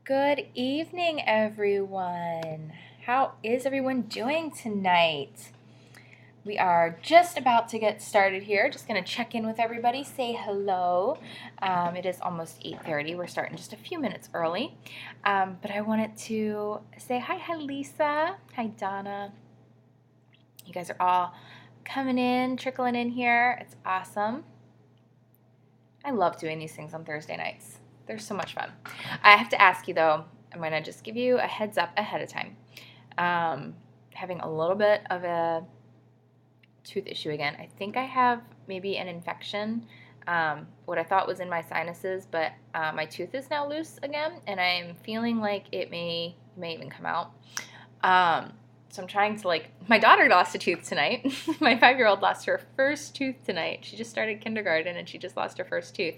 Good evening, everyone. How is everyone doing tonight? We are just about to get started here. Just going to check in with everybody, say hello. It is almost 8:30. We're starting just a few minutes early. But I wanted to say hi Lisa. Hi, Donna. You guys are all coming in, trickling in here. It's awesome. I love doing these things on Thursday nights. They're so much fun. I have to ask you, though, I'm going to just give you a heads up ahead of time. Having a little bit of a tooth issue again. I think I have maybe an infection, what I thought was in my sinuses, but my tooth is now loose again, and I'm feeling like it may even come out. So I'm trying to, my daughter lost a tooth tonight. My 5-year-old lost her first tooth tonight. She just started kindergarten, and she just lost her first tooth.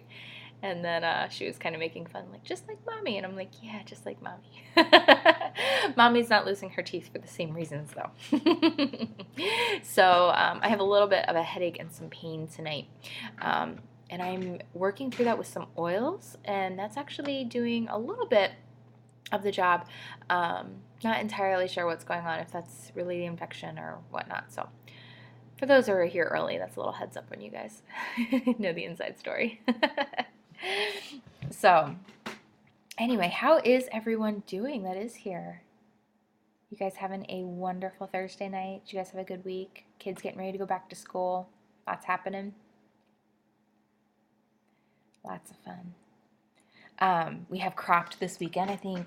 And then she was kind of making fun, just like Mommy. And I'm like, yeah, just like Mommy. Mommy's not losing her teeth for the same reasons, though. So I have a little bit of a headache and some pain tonight. And I'm working through that with some oils, and that's actually doing a little bit of the job. Not entirely sure what's going on, if that's really the infection or whatnot. So for those who are here early, that's a little heads up when you guys know the inside story. So anyway, how is everyone doing that is here? You guys having a wonderful Thursday night? You guys have a good week? Kids getting ready to go back to school? Lots happening? Lots of fun. We have Cropped this weekend. I think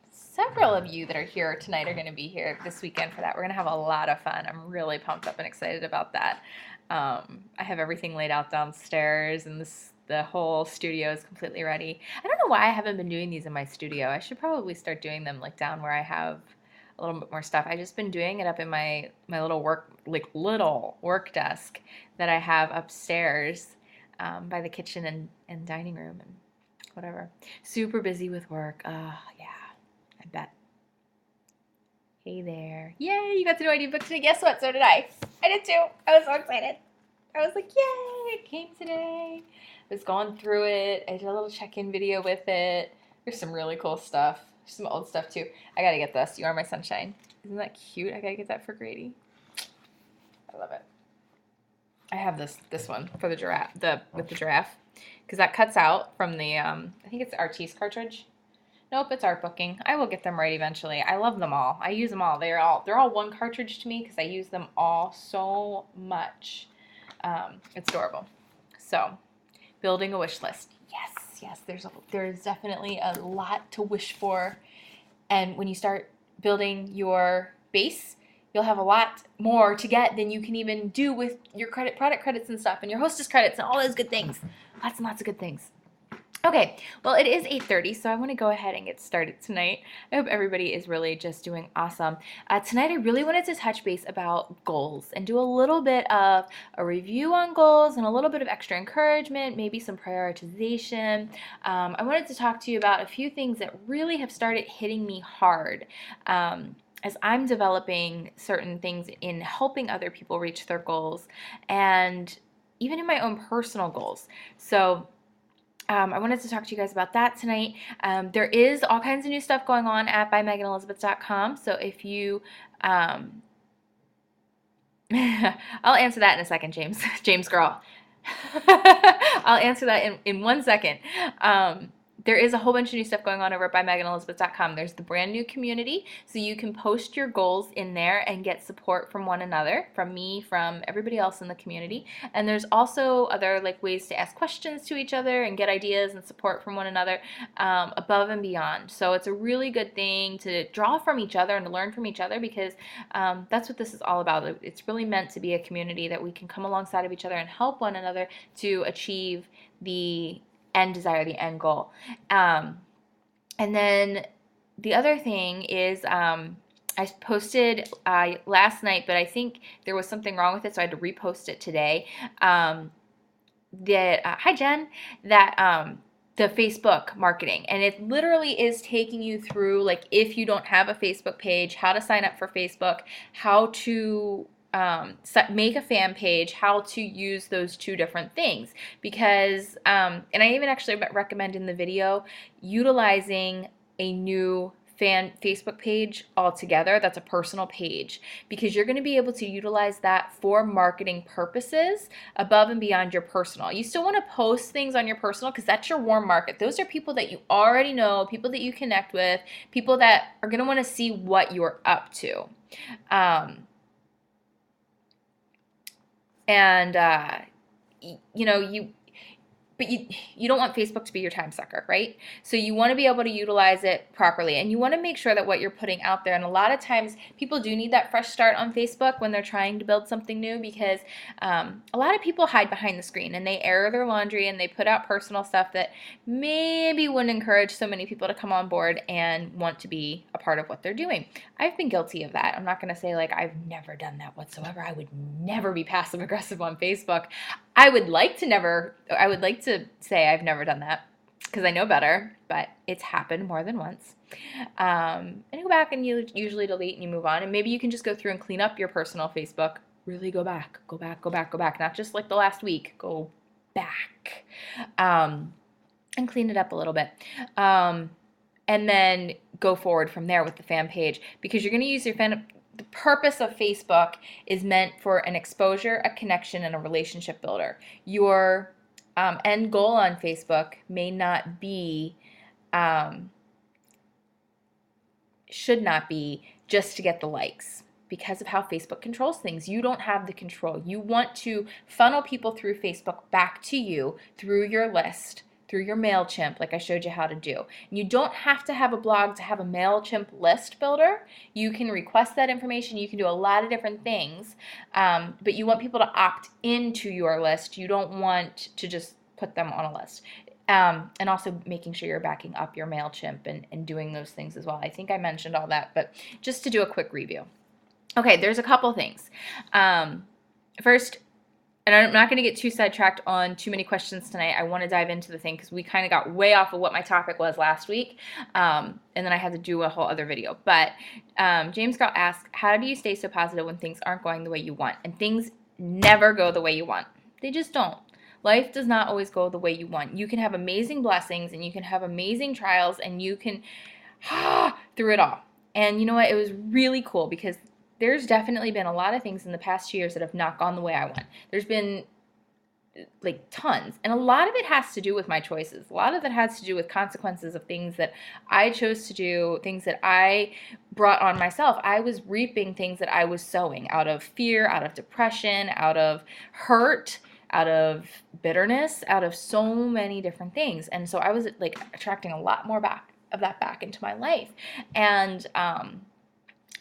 several of you that are here tonight are going to be here this weekend for that. We're going to have a lot of fun. I'm really pumped up and excited about that. I have everything laid out downstairs, and the whole studio is completely ready. I don't know why I haven't been doing these in my studio. I should probably start doing them down where I have a little bit more stuff. I've just been doing it up in my little work desk that I have upstairs by the kitchen and dining room and whatever. Super busy with work. Yeah, I bet. Hey there. Yay, you got to do Ideabook today. Guess what? So did I. I did too. I was so excited. I was like, yay, it came today. I was going through it. I did a little check-in video with it. There's some really cool stuff. There's some old stuff too. I gotta get this. You Are My Sunshine. Isn't that cute? I gotta get that for Grady. I love it. I have this one for the giraffe, with the giraffe, because that cuts out from the I think it's the Artiste cartridge. Nope, it's art booking. I will get them right eventually. I love them all. I use them all. They're all one cartridge to me because I use them all so much. It's adorable. So, building a wish list. Yes. There's definitely a lot to wish for, and when you start building your base, you'll have a lot more to get than you can even do with your product credits and stuff, and your hostess credits and all those good things. Lots and lots of good things. Okay, well, it is 8:30, so I want to go ahead and get started tonight. I hope everybody is really just doing awesome. Tonight, I really wanted to touch base about goals and do a little bit of a review on goals and a little bit of extra encouragement, maybe some prioritization. I wanted to talk to you about a few things that really have started hitting me hard as I'm developing certain things in helping other people reach their goals and even in my own personal goals. So I wanted to talk to you guys about that tonight. There is all kinds of new stuff going on at bymeganelizabeth.com. So if you, I'll answer that in a second, James. James girl. I'll answer that in 1 second. There is a whole bunch of new stuff going on over at bymeganelizabeth.com. There's the brand new community, so you can post your goals in there and get support from one another, from me, from everybody else in the community. And there's also other ways to ask questions to each other and get ideas and support from one another above and beyond. So it's a really good thing to draw from each other and to learn from each other, because that's what this is all about. It's really meant to be a community that we can come alongside of each other and help one another to achieve the end desire, the end goal. And then the other thing is I posted last night, but I think there was something wrong with it, so I had to repost it today. Hi Jen, that the Facebook marketing, and it literally is taking you through, if you don't have a Facebook page, how to sign up for Facebook, how to make a fan page, how to use those two different things. Because, and I even actually recommend in the video utilizing a new fan Facebook page altogether that's a personal page, because you're going to be able to utilize that for marketing purposes above and beyond your personal. You still want to post things on your personal because that's your warm market. Those are people that you already know, people that you connect with, people that are going to want to see what you're up to. But you don't want Facebook to be your time sucker, right? So you want to be able to utilize it properly, and you want to make sure that what you're putting out there, and a lot of times people do need that fresh start on Facebook when they're trying to build something new, because a lot of people hide behind the screen and they air their laundry and they put out personal stuff that maybe wouldn't encourage so many people to come on board and want to be a part of what they're doing. I've been guilty of that. I'm not going to say like I've never done that whatsoever. I would never be passive aggressive on Facebook. I would like to say I've never done that because I know better, but it's happened more than once. And you go back and you usually delete and you move on. And maybe you can just go through and clean up your personal Facebook. Really go back. Not just like the last week. Go back and clean it up a little bit. And then go forward from there with the fan page, because you're going to use your fan. The purpose of Facebook is meant for an exposure, a connection, and a relationship builder. Your end goal on Facebook may not be, should not be just to get the likes, because of how Facebook controls things. You don't have the control. You want to funnel people through Facebook back to you through your list, through your MailChimp, like I showed you how to do. And you don't have to have a blog to have a MailChimp list builder. You can request that information. You can do a lot of different things, but you want people to opt into your list. You don't want to just put them on a list. And also making sure you're backing up your MailChimp and doing those things as well. I think I mentioned all that, but just to do a quick review. Okay, there's a couple things. First, and I'm not going to get too sidetracked on too many questions tonight. I want to dive into the thing because we kind of got way off of what my topic was last week, and then I had to do a whole other video. But James Scott asked, how do you stay so positive when things aren't going the way you want? And things never go the way you want. They just don't. Life does not always go the way you want. You can have amazing blessings, and you can have amazing trials, and you can through it all. And you know what? It was really cool because there's definitely been a lot of things in the past 2 years that have not gone the way I want. There's been like tons. And a lot of it has to do with my choices. A lot of it has to do with consequences of things that I chose to do, things that I brought on myself. I was reaping things that I was sowing out of fear, out of depression, out of hurt, out of bitterness, out of so many different things. And so I was like attracting a lot more of that back into my life. And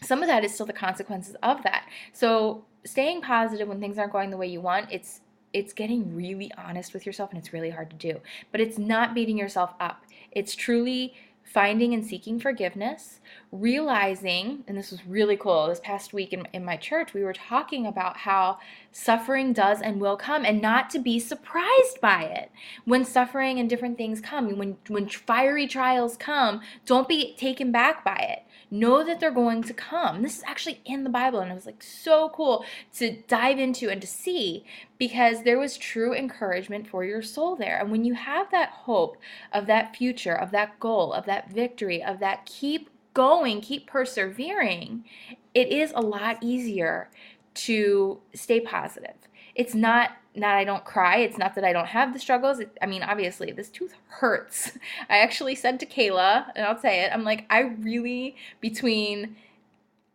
some of that is still the consequences of that. So staying positive when things aren't going the way you want, it's getting really honest with yourself, and it's really hard to do. But it's not beating yourself up. It's truly finding and seeking forgiveness, realizing, and this was really cool, this past week in my church, we were talking about how suffering does and will come, and not to be surprised by it. When suffering and different things come, when fiery trials come, don't be taken back by it. Know that they're going to come. This is actually in the Bible, and it was like so cool to dive into and to see, because there was true encouragement for your soul there. And when you have that hope of that future, of that goal, of that victory, of that keep going, keep persevering, it is a lot easier to stay positive. It's not I don't cry. It's not that I don't have the struggles. I mean, obviously, this tooth hurts. I actually said to Kayla, and I'll say it, I'm like, I really, between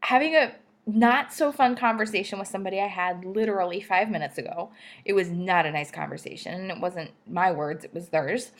having a not so fun conversation with somebody I had literally 5 minutes ago, it was not a nice conversation, and it wasn't my words, it was theirs.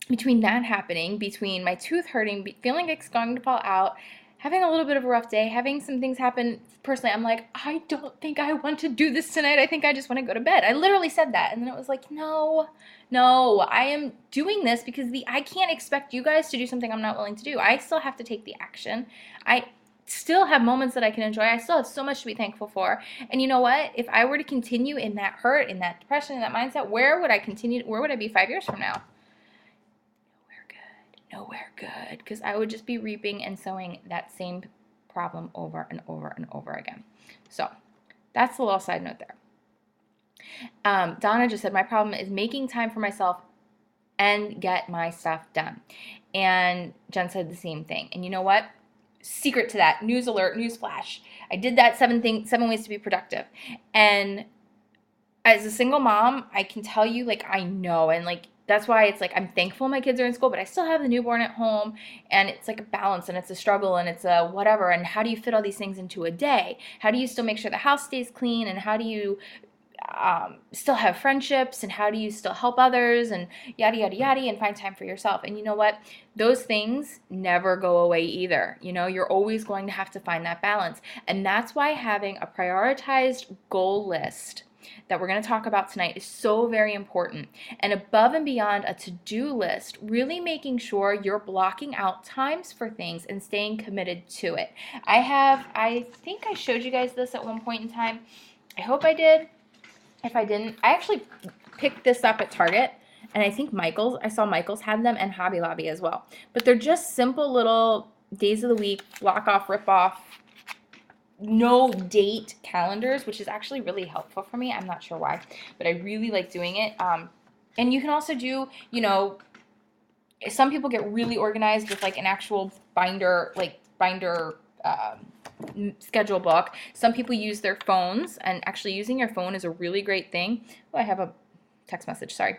Between that happening, between my tooth hurting, feeling like it's going to fall out, having a little bit of a rough day, having some things happen personally, I'm like, I don't think I want to do this tonight. I think I just want to go to bed. I literally said that. And then it was like, no, I am doing this because I can't expect you guys to do something I'm not willing to do. I still have to take the action. I still have moments that I can enjoy. I still have so much to be thankful for. And you know what? If I were to continue in that hurt, in that depression, in that mindset, where would I be 5 years from now? Nowhere good, because I would just be reaping and sowing that same problem over and over and over again. So that's a little side note there. Donna just said, my problem is making time for myself and get my stuff done. And Jen said the same thing. And you know what? Secret to that, news alert, news flash. I did that 7 ways to be productive. And as a single mom, I can tell you, like, I know, and like, that's why it's like I'm thankful my kids are in school, but I still have the newborn at home, and it's like a balance, and it's a struggle, and it's a whatever. And how do you fit all these things into a day? How do you still make sure the house stays clean? And how do you still have friendships? And how do you still help others? And yada, yada, yada, and find time for yourself. And you know what? Those things never go away either. You know, you're always going to have to find that balance. And that's why having a prioritized goal list that we're going to talk about tonight is so very important. And above and beyond a to-do list, really making sure you're blocking out times for things and staying committed to it. I think I showed you guys this at one point in time. I hope I did. If I didn't, I actually picked this up at Target, and I saw Michael's had them, and Hobby Lobby as well. But they're just simple little days of the week, block off, rip off, no date calendars, which is actually really helpful for me. I'm not sure why, but I really like doing it. And you can also do, you know, some people get really organized with like an actual binder schedule book. Some people use their phones, and actually using your phone is a really great thing. Oh, I have a text message, sorry.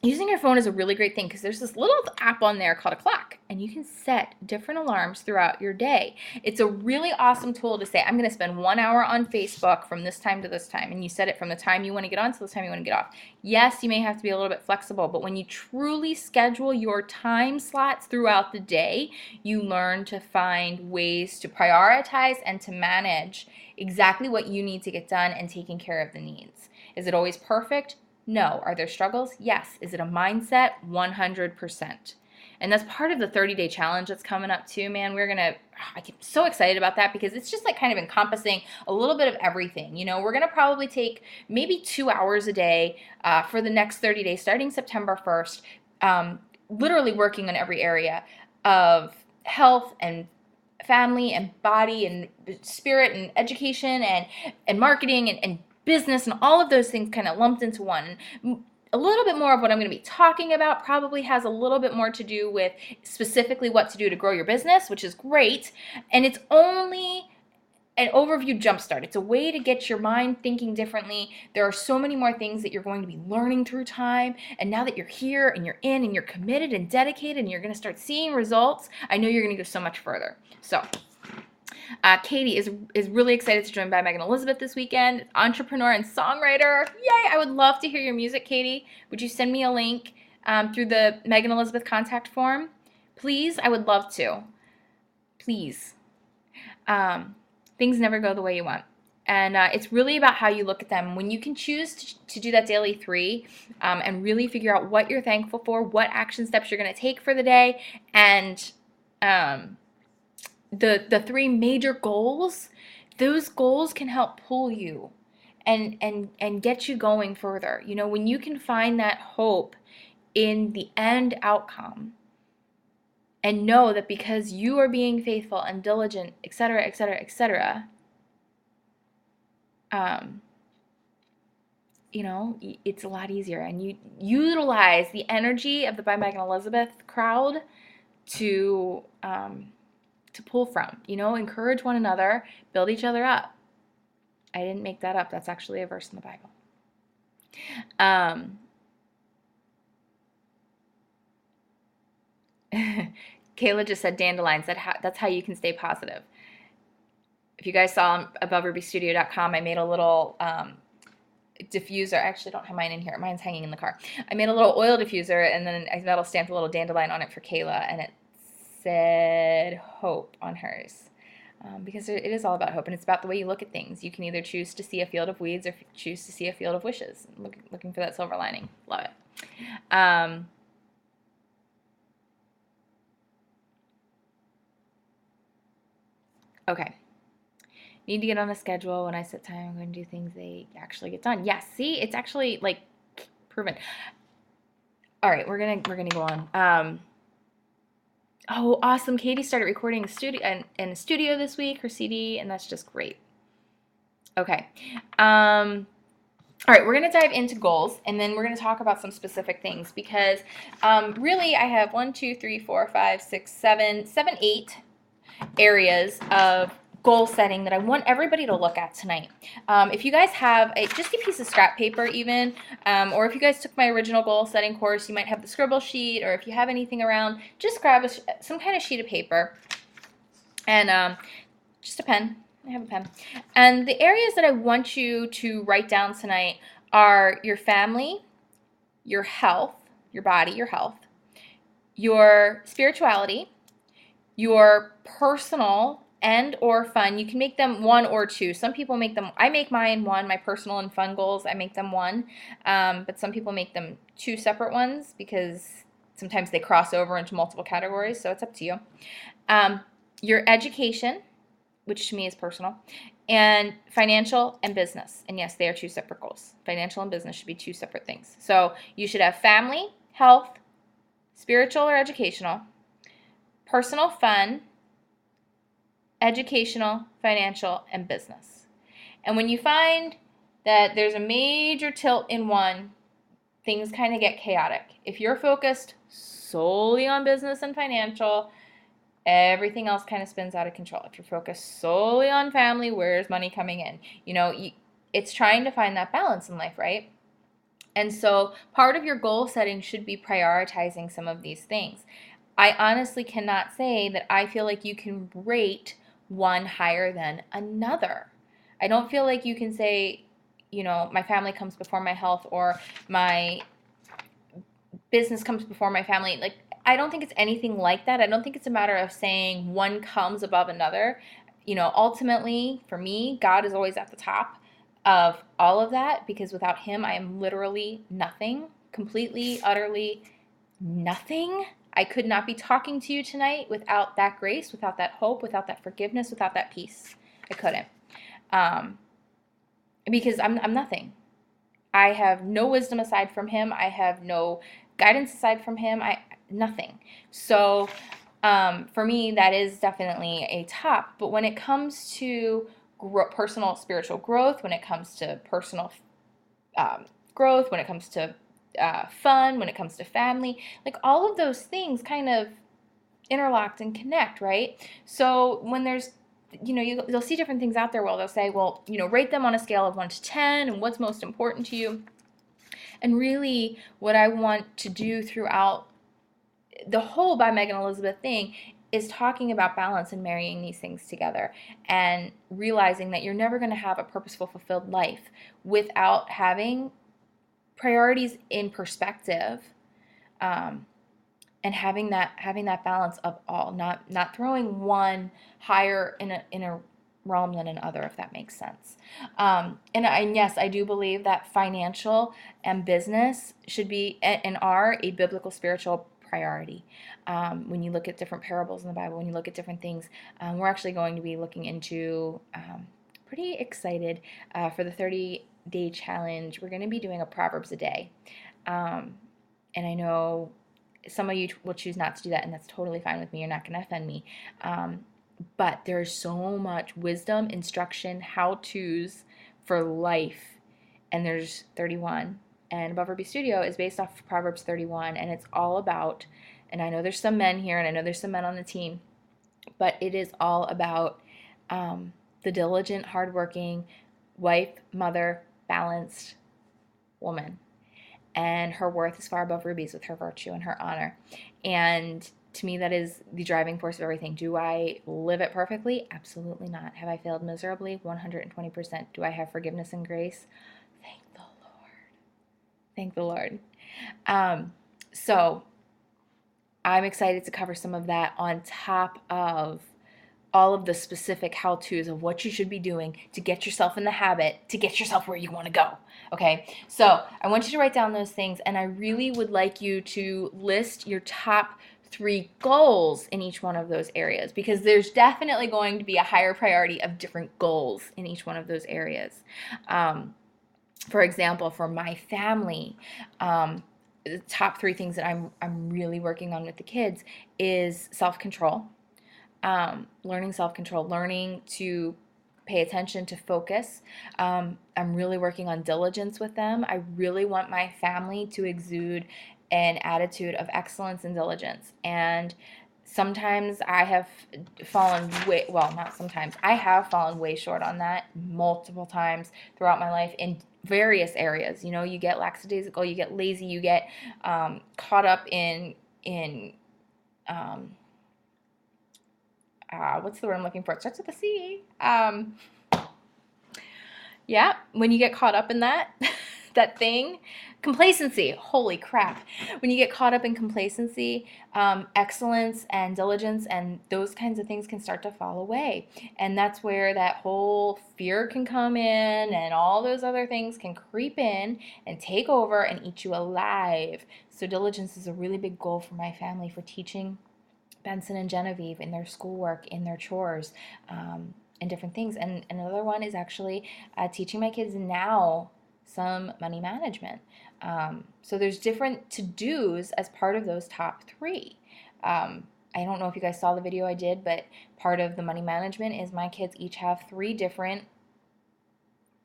Using your phone is a really great thing because there's this little app on there called a clock, and you can set different alarms throughout your day. It's a really awesome tool to say, I'm going to spend 1 hour on Facebook from this time to this time, and you set it from the time you want to get on to the time you want to get off. Yes, you may have to be a little bit flexible, but when you truly schedule your time slots throughout the day, you learn to find ways to prioritize and to manage exactly what you need to get done and taking care of the needs. Is it always perfect? No. Are there struggles? Yes. Is it a mindset? 100%. And that's part of the 30-day challenge that's coming up too, man. I get so excited about that because it's just like kind of encompassing a little bit of everything. You know, we're going to probably take maybe 2 hours a day for the next 30 days, starting September 1st, literally working on every area of health and family and body and spirit and education and marketing and business and all of those things kind of lumped into one. A little bit more of what I'm going to be talking about probably has a little bit more to do with specifically what to do to grow your business, which is great. And it's only an overview jumpstart. It's a way to get your mind thinking differently. There are so many more things that you're going to be learning through time. And now that you're here and you're in and you're committed and dedicated and you're going to start seeing results, I know you're going to go so much further. So Katie is really excited to join by Megan Elizabeth this weekend. Entrepreneur and songwriter. Yay! I would love to hear your music, Katie. Would you send me a link through the Megan Elizabeth contact form? Please, I would love to. Please. Things never go the way you want. And it's really about how you look at them. When you can choose to do that daily 3 and really figure out what you're thankful for, what action steps you're going to take for the day, and the 3 major goals, those goals can help pull you and get you going further. You know, when you can find that hope in the end outcome and know that because you are being faithful and diligent, etc., etc., etc., you know, it's a lot easier. And you utilize the energy of the By Megan Elizabeth crowd to pull from. You know, encourage one another, build each other up. I didn't make that up. That's actually a verse in the Bible. Kayla just said dandelions. That's how you can stay positive. If you guys saw aboverubystudio.com, I made a little diffuser. I actually don't have mine in here. Mine's hanging in the car. I made a little oil diffuser, and then I metal stamped a little dandelion on it for Kayla, and it said hope on hers. Because it is all about hope, and it's about the way you look at things. You can either choose to see a field of weeds or choose to see a field of wishes. Looking for that silver lining. Love it. Okay. Need to get on a schedule. When I set time, I'm going to do things they actually get done. Yes, see? It's actually, like, proven. All right, we're gonna go on. Oh, awesome. Katie started recording in a studio this week, her CD, and that's just great. Okay. All right, we're going to dive into goals, and then we're going to talk about some specific things because really I have 1, 2, 3, 4, 5, 6, 7, 8 areas of goal setting that I want everybody to look at tonight. If you guys have just a piece of scrap paper even, or if you guys took my original goal setting course, you might have the scribble sheet, or if you have anything around, just grab some kind of sheet of paper and just a pen. I have a pen. And the areas that I want you to write down tonight are your family, your health, your body, your health, your spirituality, your personal and or fun. You can make them 1 or 2. Some people make them, I make mine 1, my personal and fun goals, I make them 1. But some people make them 2 separate ones because sometimes they cross over into multiple categories, so it's up to you. Your education, which to me is personal, and financial and business. And yes, they are 2 separate goals. Financial and business should be 2 separate things. So you should have family, health, spiritual or educational, personal fun, educational, financial, and business. And when you find that there's a major tilt in one, things kind of get chaotic. If you're focused solely on business and financial, everything else kind of spins out of control. If you're focused solely on family, where's money coming in? It's trying to find that balance in life, right? And so part of your goal setting should be prioritizing some of these things. I honestly cannot say that I feel like you can rate one higher than another. I don't feel like you can say, my family comes before my health, or my business comes before my family. Like, I don't think it's anything like that. I don't think it's a matter of saying one comes above another. Ultimately, for me, God is always at the top of all of that, because without him, I am literally nothing, completely, utterly nothing. I could not be talking to you tonight without that grace, without that hope, without that forgiveness, without that peace. I couldn't. Because I'm nothing. I have no wisdom aside from him. I have no guidance aside from him. Nothing. So for me, that is definitely a top. But when it comes to personal spiritual growth, when it comes to personal growth, when it comes to fun, when it comes to family, like all of those things kind of interlocked and connect, right? So when there's, you'll see different things out there where they'll say, well, rate them on a scale of 1 to 10 and what's most important to you. And really what I want to do throughout the whole By Megan Elizabeth thing is talking about balance and marrying these things together, and realizing that you're never going to have a purposeful, fulfilled life without having priorities in perspective, and having that balance of all, not throwing one higher in a realm than another, if that makes sense. And yes, I do believe that financial and business should be and are a biblical spiritual priority. When you look at different parables in the Bible, when you look at different things, we're actually going to be looking into, pretty excited for the 30-day challenge. We're going to be doing a Proverbs a day. And I know some of you will choose not to do that, and that's totally fine with me. You're not going to offend me. But there's so much wisdom, instruction, how-tos for life, and there's 31. And Above Ruby Studio is based off of Proverbs 31, and it's all about, and I know there's some men here, and I know there's some men on the team, but it is all about the diligent, hardworking wife, mother, balanced woman. And her worth is far above rubies with her virtue and her honor. And to me, that is the driving force of everything. Do I live it perfectly? Absolutely not. Have I failed miserably? 120%. Do I have forgiveness and grace? Thank the Lord. Thank the Lord. So I'm excited to cover some of that on top of all of the specific how-tos of what you should be doing to get yourself in the habit, to get yourself where you want to go. Okay, so I want you to write down those things, and I really would like you to list your top 3 goals in each one of those areas, because there's definitely going to be a higher priority of different goals in each one of those areas. For example, for my family, the top 3 things that I'm really working on with the kids is self-control. Learning self-control, learning to pay attention, to focus. I'm really working on diligence with them. I really want my family to exude an attitude of excellence and diligence. And sometimes I have fallen way, well, not sometimes, I have fallen way short on that multiple times throughout my life in various areas. You know, you get lackadaisical, you get lazy, you get caught up in um, what's the word I'm looking for? It starts with a C. Yeah, when you get caught up in that, that thing, complacency. Holy crap! When you get caught up in complacency, excellence and diligence and those kinds of things can start to fall away, and that's where that whole fear can come in, and all those other things can creep in and take over and eat you alive. So diligence is a really big goal for my family, for teaching Benson and Genevieve in their schoolwork, in their chores, and different things. And another one is actually teaching my kids now some money management. So there's different to-dos as part of those top three. I don't know if you guys saw the video I did, but part of the money management is my kids each have three different,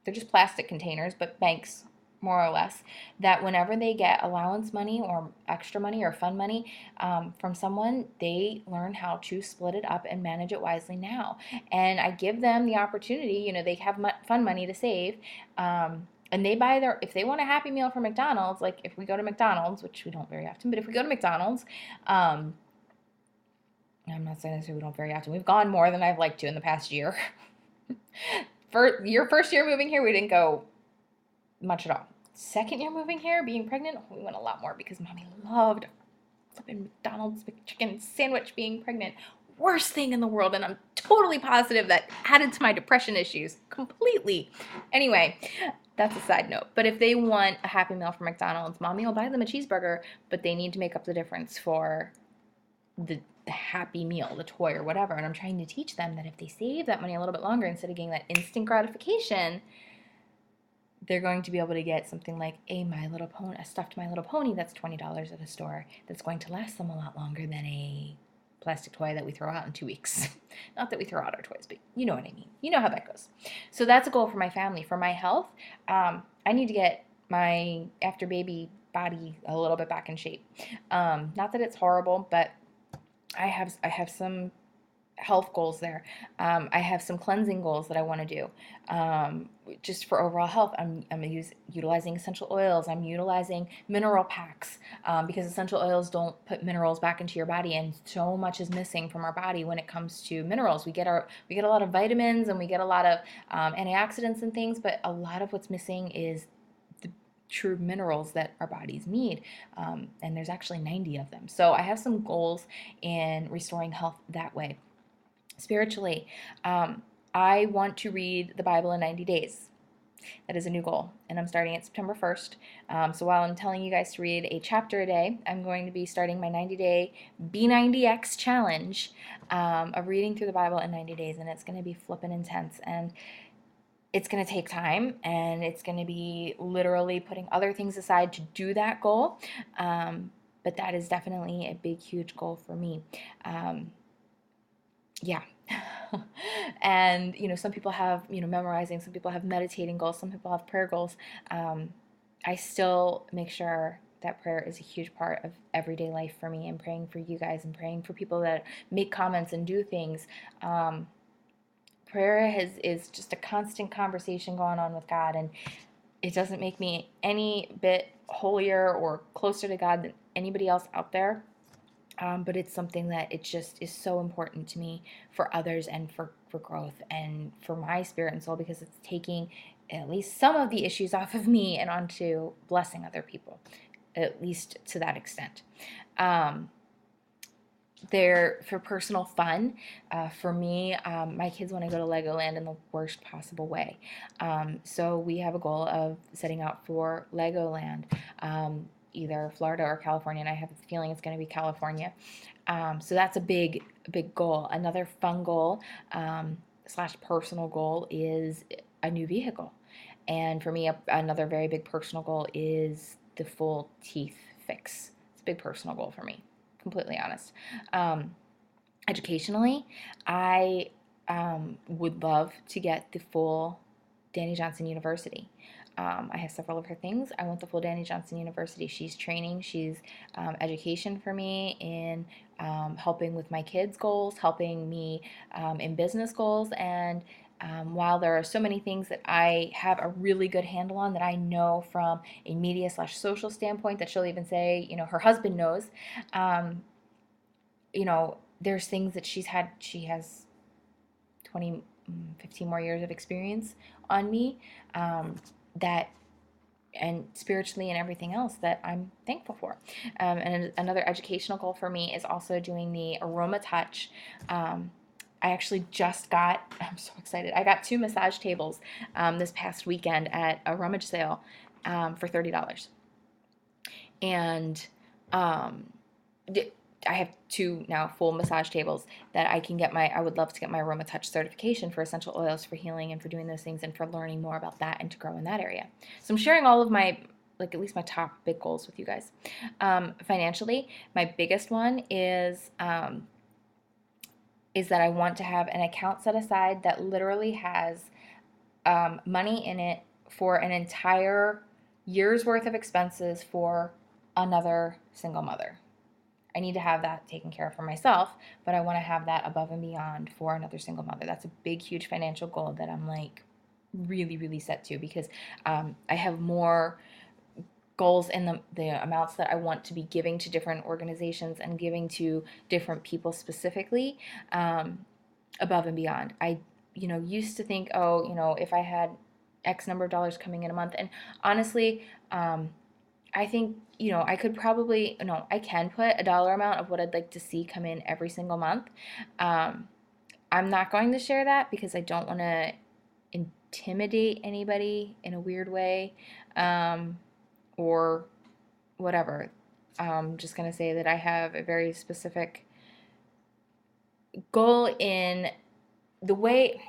they're just plastic containers, but banks, more or less, that whenever they get allowance money or extra money or fun money from someone, they learn how to split it up and manage it wisely now. And I give them the opportunity, you know, they have fun money to save. And they buy their, if they want a Happy Meal from McDonald's, like if we go to McDonald's, which we don't very often, but if we go to McDonald's, I'm not saying this, we don't very often. We've gone more than I've liked to in the past year. For your first year moving here, we didn't go much at all. Second year moving here, being pregnant, we went a lot more because Mommy loved flipping McDonald's McChicken sandwich being pregnant. Worst thing in the world, and I'm totally positive that added to my depression issues completely. Anyway, that's a side note. But if they want a Happy Meal from McDonald's, Mommy will buy them a cheeseburger, but they need to make up the difference for the Happy Meal, the toy or whatever. And I'm trying to teach them that if they save that money a little bit longer, instead of getting that instant gratification, they're going to be able to get something like a stuffed My Little Pony that's $20 at a store that's going to last them a lot longer than a plastic toy that we throw out in 2 weeks. Not that we throw out our toys, but you know what I mean. You know how that goes. So that's a goal for my family. For my health, I need to get my after baby body a little bit back in shape. Not that it's horrible, but I have some health goals there. I have some cleansing goals that I want to do. Just for overall health, I'm utilizing essential oils. I'm utilizing mineral packs because essential oils don't put minerals back into your body, and so much is missing from our body when it comes to minerals. We get a lot of vitamins and we get a lot of antioxidants and things, but a lot of what's missing is the true minerals that our bodies need, and there's actually 90 of them. So I have some goals in restoring health that way. Spiritually, I want to read the Bible in 90 days. That is a new goal, and I'm starting it September 1st. So while I'm telling you guys to read a chapter a day, I'm going to be starting my 90-day B90X challenge of reading through the Bible in 90 days, and it's going to be flippin' intense, and it's going to take time, and it's going to be literally putting other things aside to do that goal, but that is definitely a big, huge goal for me. Yeah. And, you know, some people have, you know, memorizing, some people have meditating goals, some people have prayer goals. I still make sure that prayer is a huge part of everyday life for me, and praying for you guys and praying for people that make comments and do things. Prayer is just a constant conversation going on with God, and it doesn't make me any bit holier or closer to God than anybody else out there. But it's something that it just is so important to me for others and for growth and for my spirit and soul, because it's taking at least some of the issues off of me and onto blessing other people, at least to that extent. They're for personal fun. For me, my kids want to go to Legoland in the worst possible way. So we have a goal of setting out for Legoland. Either Florida or California, and I have a feeling it's going to be California. So that's a big goal. Another fun goal / personal goal is a new vehicle. And for me, another very big personal goal is the full teeth fix. It's a big personal goal for me, completely honest. Educationally, I would love to get the full Danny Johnson University. I have several of her things. I want the full Danny Johnson University. She's training, she's education for me in helping with my kids' goals, helping me in business goals. And while there are so many things that I have a really good handle on that I know from a media/social standpoint that she'll even say, her husband knows, there's things that she has 20, 15 more years of experience on me, that, and spiritually and everything else, that I'm thankful for. And another educational goal for me is also doing the Aroma Touch. I actually just got, I'm so excited, I got 2 massage tables this past weekend at a rummage sale for $30. And I have 2 now full massage tables that I would love to get my Aroma Touch certification for essential oils, for healing, and for doing those things, and for learning more about that and to grow in that area. So I'm sharing all of my, at least my top big goals with you guys. Financially, my biggest one is that I want to have an account set aside that literally has money in it for an entire year's worth of expenses for another single mother. I need to have that taken care of for myself, but I want to have that above and beyond for another single mother. That's a big, huge financial goal that I'm like really, really set to, because I have more goals in the amounts that I want to be giving to different organizations and giving to different people specifically, above and beyond. I used to think, if I had X number of dollars coming in a month, and honestly, I think, I could probably, no, I can put a dollar amount of what I'd like to see come in every single month. I'm not going to share that because I don't want to intimidate anybody in a weird way, or whatever. I'm just going to say that I have a very specific goal in the way.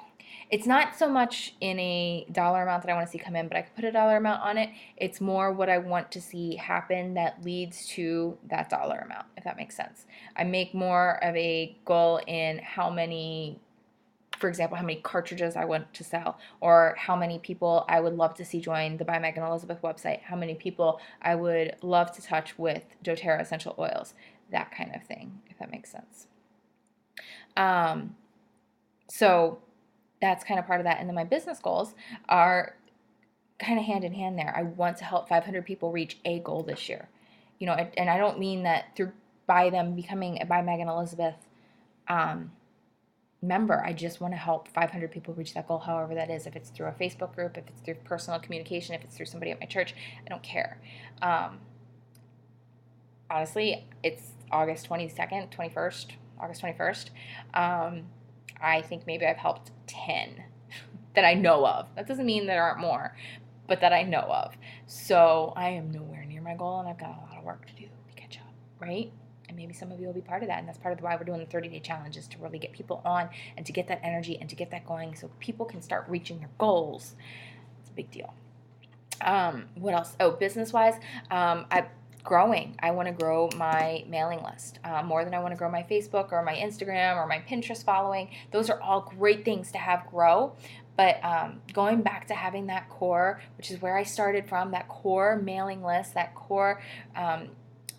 It's not so much in a dollar amount that I want to see come in, but I could put a dollar amount on it. It's more what I want to see happen that leads to that dollar amount, if that makes sense. I make more of a goal in how many, for example, how many cartridges I want to sell, or how many people I would love to see join the By Megan Elizabeth website, how many people I would love to touch with doTERRA essential oils, that kind of thing, if that makes sense. So that's kind of part of that. And then my business goals are kind of hand in hand there. I want to help 500 people reach a goal this year. And I don't mean that by them becoming a By Megan Elizabeth member. I just want to help 500 people reach that goal, however that is. If it's through a Facebook group, if it's through personal communication, if it's through somebody at my church, I don't care. Honestly, it's August 21st. I think maybe I've helped 10 that I know of. That doesn't mean there aren't more, but that I know of. So I am nowhere near my goal, and I've got a lot of work to do to catch up, right? And maybe some of you will be part of that, and that's part of why we're doing the 30-day challenge, is to really get people on and to get that energy and to get that going so people can start reaching their goals. It's a big deal. What else? Oh, business-wise, growing. I want to grow my mailing list more than I want to grow my Facebook or my Instagram or my Pinterest following. Those are all great things to have grow. But going back to having that core, which is where I started from, that core mailing list, that core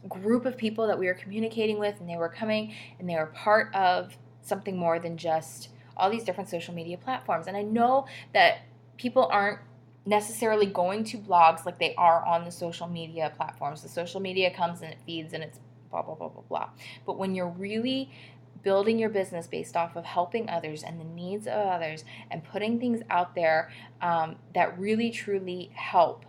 group of people that we were communicating with, and they were coming and they were part of something more than just all these different social media platforms. And I know that people aren't necessarily going to blogs like they are on the social media platforms. The social media comes and it feeds and it's blah, blah, blah, blah, blah. But when you're really building your business based off of helping others and the needs of others and putting things out there that really, truly help,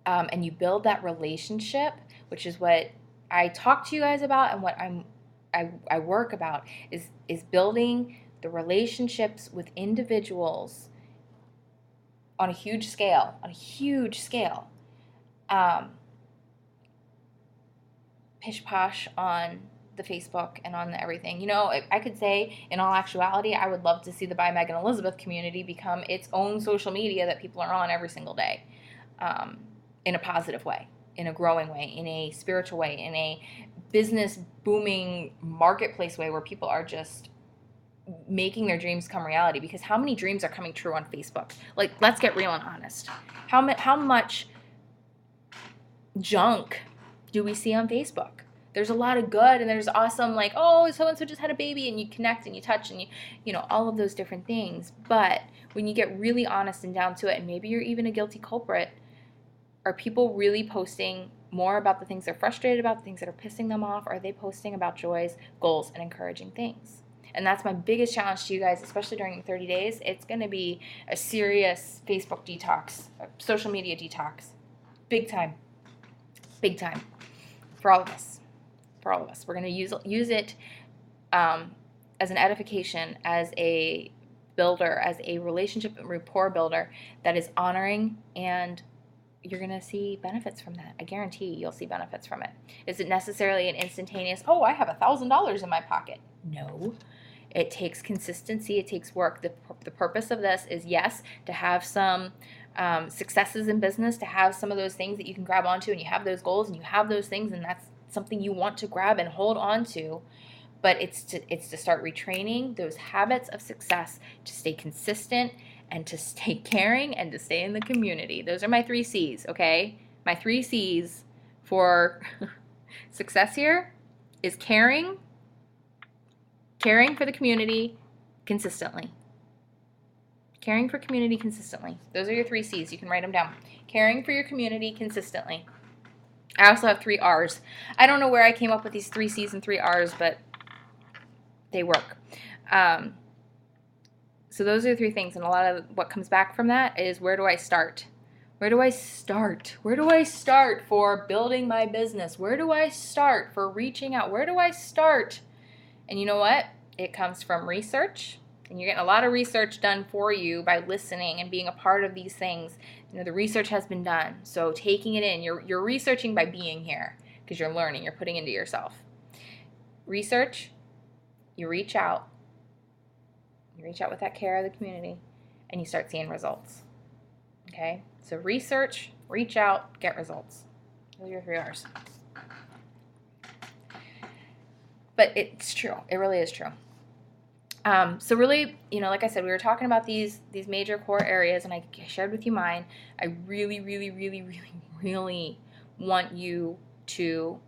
and you build that relationship, which is what I talk to you guys about and what I work about, is building the relationships with individuals on a huge scale, pish posh on the Facebook and on the everything. I could say, in all actuality, I would love to see the By Megan Elizabeth community become its own social media that people are on every single day, in a positive way, in a growing way, in a spiritual way, in a business booming marketplace way where people are just making their dreams come reality, because how many dreams are coming true on Facebook? Like, let's get real and honest. How much junk do we see on Facebook? There's a lot of good, and there's awesome, like, oh, so-and-so just had a baby, and you connect and you touch and you know, all of those different things. But when you get really honest and down to it, and maybe you're even a guilty culprit, are people really posting more about the things they're frustrated about, the things that are pissing them off? Or are they posting about joys, goals, and encouraging things? And that's my biggest challenge to you guys, especially during the 30 days. It's going to be a serious Facebook detox, social media detox. Big time. Big time. For all of us. For all of us. We're going to use it as an edification, as a builder, as a relationship and rapport builder that is honoring, and you're going to see benefits from that. I guarantee you'll see benefits from it. Is it necessarily an instantaneous, oh, I have $1,000 in my pocket? No. It takes consistency. It takes work. The purpose of this is, yes, to have some successes in business, to have some of those things that you can grab onto, and you have those goals and you have those things, and that's something you want to grab and hold on to. But it's to start retraining those habits of success, to stay consistent and to stay caring and to stay in the community. Those are my 3 C's, okay? My 3 C's for success here is caring for the community consistently. Caring for community consistently. Those are your 3 C's. You can write them down. Caring for your community consistently. I also have 3 R's. I don't know where I came up with these 3 C's and 3 R's, but they work. So those are the 3 things, and a lot of what comes back from that is, where do I start? Where do I start? Where do I start for building my business? Where do I start for reaching out? Where do I start? And you know what? It comes from research, and you're getting a lot of research done for you by listening and being a part of these things. You know, the research has been done, so taking it in. You're researching by being here, because you're learning. You're putting into yourself. Research. You reach out. You reach out with that care of the community, and you start seeing results. Okay? So research, reach out, get results. Those are your 3 R's. But it's true. It really is true. So really, you know, like I said, we were talking about these major core areas, and I shared with you mine. I really, really, really, really, really want you to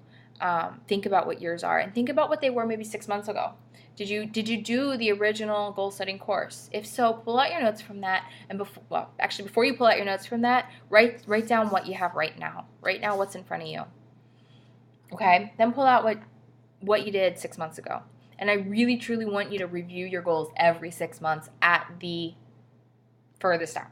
think about what yours are, and think about what they were maybe 6 months ago. Did you do the original goal setting course? If so, pull out your notes from that, and before you pull out your notes from that, write down what you have right now. Right now, what's in front of you. Okay? Then pull out what you did 6 months ago. And I really, truly want you to review your goals every 6 months at the furthest out.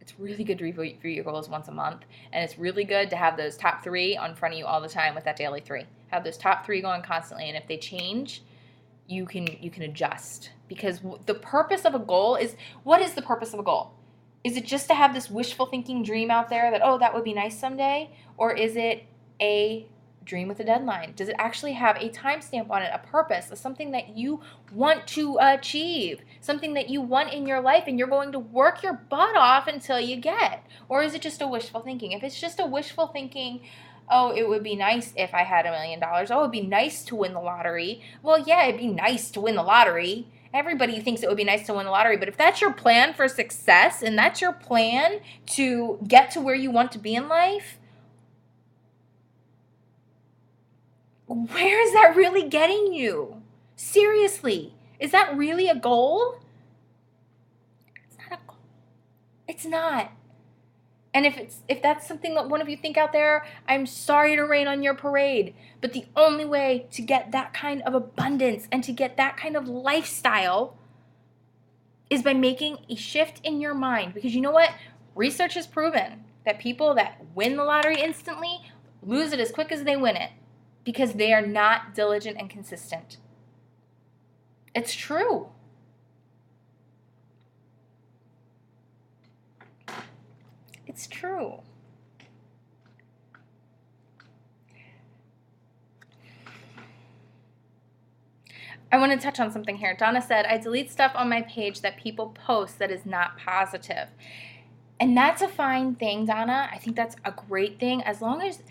It's really good to review your goals once a month, and it's really good to have those top 3 on front of you all the time with that daily 3. Have those top 3 going constantly, and if they change, you can adjust. Because the purpose of a goal is, what is the purpose of a goal? Is it just to have this wishful thinking dream out there that, oh, that would be nice someday? Or is it a dream with a deadline? Does it actually have a timestamp on it, a purpose, something that you want to achieve, something that you want in your life and you're going to work your butt off until you get? Or is it just a wishful thinking? If it's just a wishful thinking, oh, it would be nice if I had $1 million. Oh, it'd be nice to win the lottery. Well, yeah, it'd be nice to win the lottery. Everybody thinks it would be nice to win the lottery, but if that's your plan for success and that's your plan to get to where you want to be in life, where is that really getting you? Seriously, is that really a goal? It's not a goal. It's not. And if that's something that one of you think out there, I'm sorry to rain on your parade. But the only way to get that kind of abundance and to get that kind of lifestyle is by making a shift in your mind. Because you know what? Research has proven that people that win the lottery instantly lose it as quick as they win it, because they are not diligent and consistent. It's true. It's true. I want to touch on something here. Donna said, I delete stuff on my page that people post that is not positive. And that's a fine thing, Donna. I think that's a great thing, as long as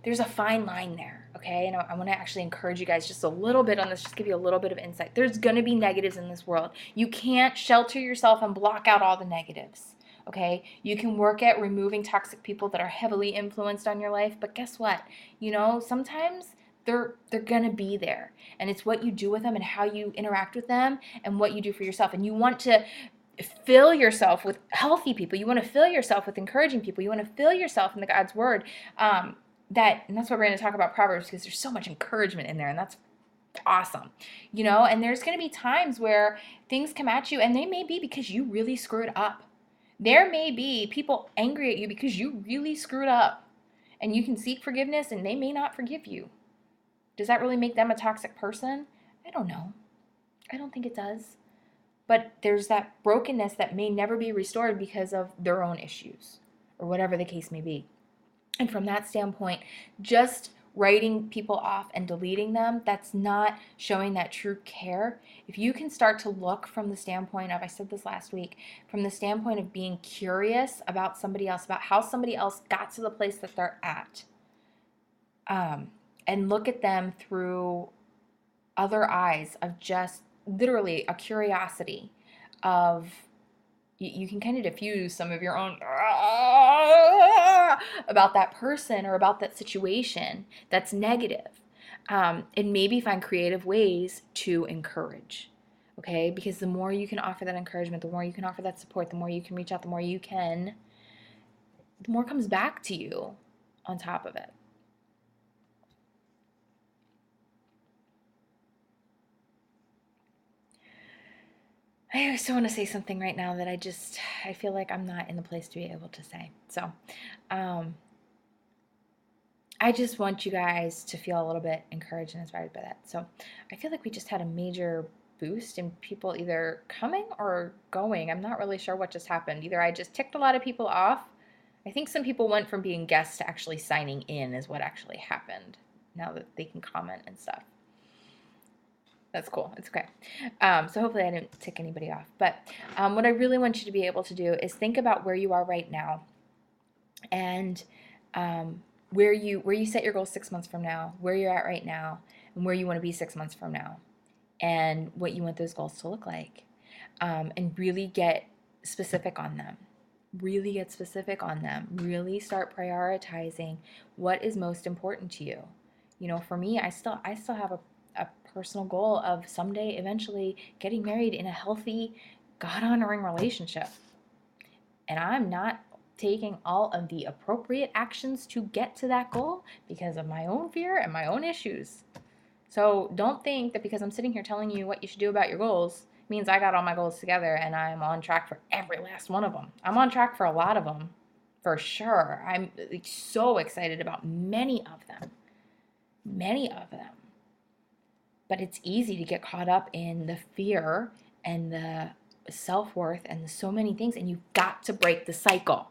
there's a fine line there. okay? And I want to actually encourage you guys just a little bit on this, just give you a little bit of insight. There's going to be negatives in this world. You can't shelter yourself and block out all the negatives, okay? You can work at removing toxic people that are heavily influenced on your life, but guess what? Sometimes they're going to be there. And it's what you do with them and how you interact with them and what you do for yourself. And you want to fill yourself with healthy people. You want to fill yourself with encouraging people. You want to fill yourself in the God's word. And that's what we're going to talk about Proverbs, because there's so much encouragement in there, and that's awesome. And there's going to be times where things come at you, and they may be because you really screwed up. There may be people angry at you because you really screwed up, and you can seek forgiveness, and they may not forgive you. Does that really make them a toxic person? I don't know. I don't think it does. But there's that brokenness that may never be restored because of their own issues or whatever the case may be. And from that standpoint, just writing people off and deleting them, that's not showing that true care. If you can start to look from the standpoint of, I said this last week, from the standpoint of being curious about somebody else, about how somebody else got to the place that they're at, and look at them through other eyes of just literally a curiosity of, you can kind of diffuse some of your own about that person or about that situation that's negative, and maybe find creative ways to encourage, okay? Because the more you can offer that encouragement, the more you can offer that support, the more you can reach out, the more comes back to you on top of it. I also want to say something right now that I feel like I'm not in the place to be able to say. So, I just want you guys to feel a little bit encouraged and inspired by that. So, I feel like we just had a major boost in people either coming or going. I'm not really sure what just happened. Either I just ticked a lot of people off. I think some people went from being guests to actually signing in is what actually happened, now that they can comment and stuff. That's cool. It's okay. So hopefully I didn't tick anybody off. But what I really want you to be able to do is think about where you are right now, and where you set your goals 6 months from now, where you're at right now, and where you want to be 6 months from now, and what you want those goals to look like, and really get specific on them. Really get specific on them. Really start prioritizing what is most important to you. For me, I still have a personal goal of someday eventually getting married in a healthy, God-honoring relationship. And I'm not taking all of the appropriate actions to get to that goal because of my own fear and my own issues. So don't think that because I'm sitting here telling you what you should do about your goals means I got all my goals together and I'm on track for every last one of them. I'm on track for a lot of them, for sure. I'm so excited about many of them. Many of them. But it's easy to get caught up in the fear and the self-worth and so many things, and you've got to break the cycle.